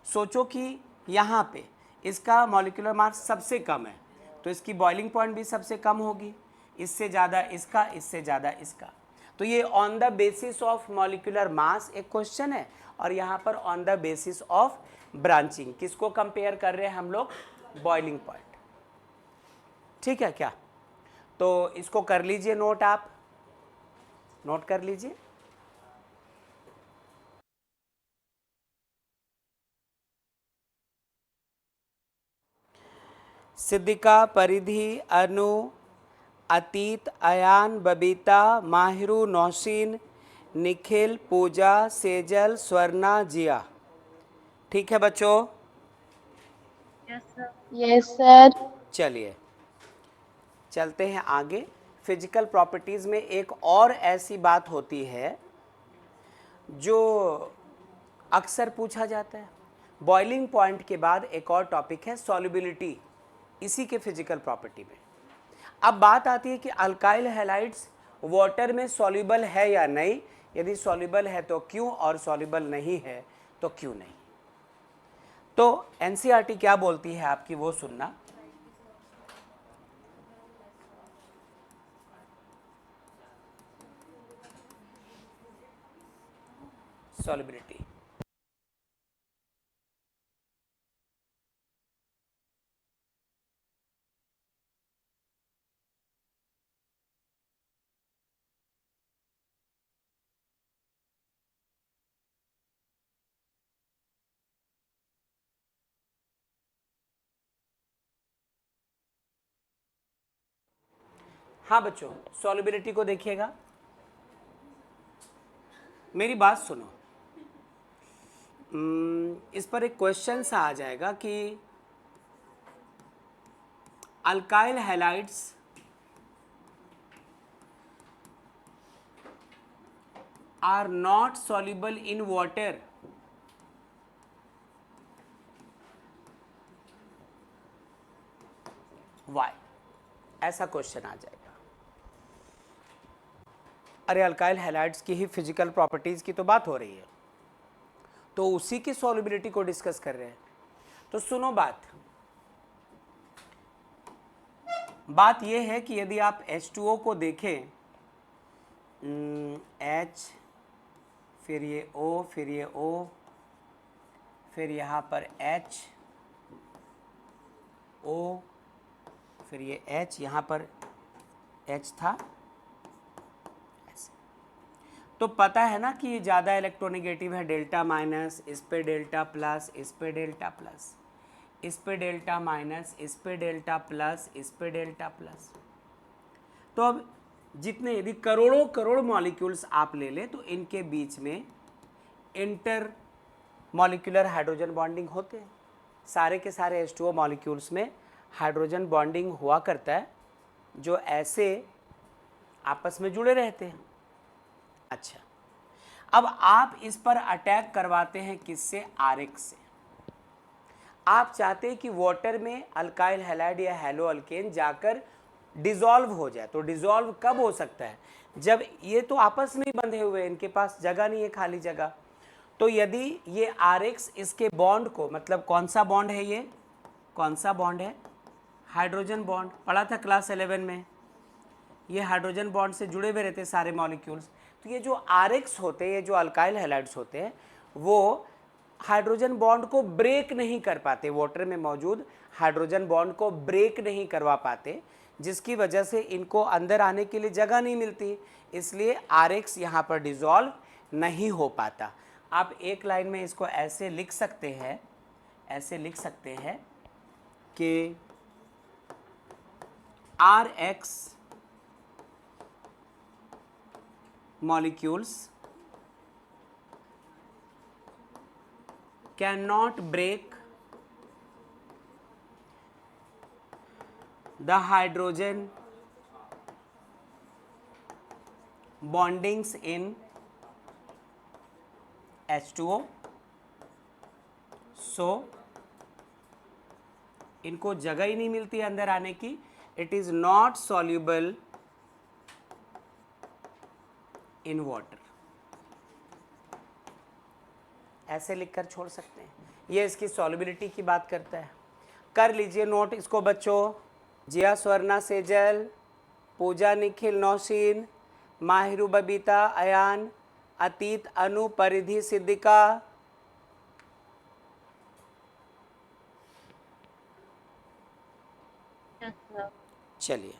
S1: सोचो कि यहाँ पे इसका मॉलिक्यूलर मास सबसे कम है तो इसकी बॉइलिंग पॉइंट भी सबसे कम होगी, इससे ज़्यादा इसका, इससे ज़्यादा इसका। तो ये on the basis of molecular mass एक क्वेश्चन है, और यहाँ पर on the basis of branching किसको कंपेयर कर रहे हैं हम लोग, बॉइलिंग पॉइंट। ठीक है क्या, तो इसको कर लीजिए नोट, आप नोट कर लीजिए। सिद्धिका, परिधि, अनु, अतीत, अयान, बबीता, माहिरू, नौशीन, निखिल, पूजा, सेजल, स्वर्णा, जिया। ठीक है बच्चों,
S4: यस सर।
S1: चलिए चलते हैं आगे। फिजिकल प्रॉपर्टीज़ में एक और ऐसी बात होती है जो अक्सर पूछा जाता है। बॉइलिंग पॉइंट के बाद एक और टॉपिक है सॉल्युबिलिटी, इसी के फिजिकल प्रॉपर्टी में। अब बात आती है कि अल्काइल हैलाइड्स वाटर में सॉल्युबल है या नहीं, यदि सॉल्युबल है तो क्यों, और सॉल्युबल नहीं है तो क्यों नहीं। तो एनसीईआरटी क्या बोलती है आपकी, वो सुनना। सॉल्युबिलिटी, हाँ बच्चों, सॉल्युबिलिटी को देखिएगा, मेरी बात सुनो। इस पर एक क्वेश्चन सा आ जाएगा कि alkyl halides are not soluble in water, why, ऐसा क्वेश्चन आ जाएगा। अरे अल्काइल हैलाइड्स की ही फिजिकल प्रॉपर्टीज की तो बात हो रही है, तो उसी की सॉल्युबिलिटी को डिस्कस कर रहे हैं। तो सुनो, बात यह है कि यदि आप H2O को देखें, H, फिर ये O, फिर ये O, फिर यहाँ पर H, O, फिर ये H, यहाँ पर H था, तो पता है ना कि ये ज़्यादा इलेक्ट्रोनेगेटिव है, डेल्टा माइनस, इस पे डेल्टा प्लस, इस पे डेल्टा प्लस, इस पे डेल्टा माइनस, इस पे डेल्टा प्लस, इस पे डेल्टा प्लस। तो अब जितने यदि करोड़ों करोड़ मॉलिक्यूल्स आप ले लें तो इनके बीच में इंटर मॉलिक्यूलर हाइड्रोजन बॉन्डिंग होते हैं, सारे के सारे H2O मॉलिक्यूल्स में हाइड्रोजन बॉन्डिंग हुआ करता है जो ऐसे आपस में जुड़े रहते हैं। अच्छा, अब आप इस पर अटैक करवाते हैं किससे? RX से। आप चाहते हैं कि वाटर में अल्काइल हैलाइड या हैलो अल्केन जाकर डिसॉल्व हो जाए। तो डिसॉल्व कब हो सकता है? जब ये तो आपस में ही बंधे हुए हैं, इनके पास जगह नहीं है, खाली जगह। तो यदि ये RX इसके बॉन्ड को, मतलब कौन सा बॉन्ड है ये, कौन सा बॉन्ड है? हाइड्रोजन बॉन्ड, पढ़ा था क्लास 11 में। ये हाइड्रोजन बॉन्ड से जुड़े हुए रहते हैं सारे मॉलिक्यूल्स। तो ये जो RX होते हैं, ये जो अल्काइल हैलाइड्स होते हैं, वो हाइड्रोजन बॉन्ड को ब्रेक नहीं कर पाते, वाटर में मौजूद हाइड्रोजन बॉन्ड को ब्रेक नहीं करवा पाते, जिसकी वजह से इनको अंदर आने के लिए जगह नहीं मिलती, इसलिए RX यहाँ पर डिसॉल्व नहीं हो पाता। आप एक लाइन में इसको ऐसे लिख सकते हैं, ऐसे लिख सकते हैं कि RX molecules cannot break the hydrogen bondings in H2O, so इनको जगह ही नहीं मिलती अंदर आने की। It is not soluble in water. ऐसे लिखकर छोड़ सकते हैं, ये इसकी सॉल्युबिलिटी की बात करता है। कर लीजिए नोट इसको बच्चों। जिया स्वर्णा सेजल, पूजा निखिल नौशीन, माहिरू बबीता अयान, अतीत अनु परिधि सिद्दिका। चलिए,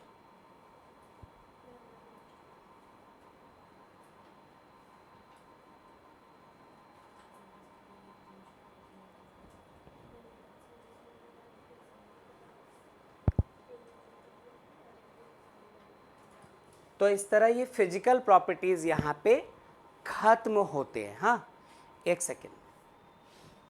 S1: तो इस तरह ये फिजिकल प्रॉपर्टीज यहाँ पे खत्म होते हैं। हाँ, एक सेकेंड।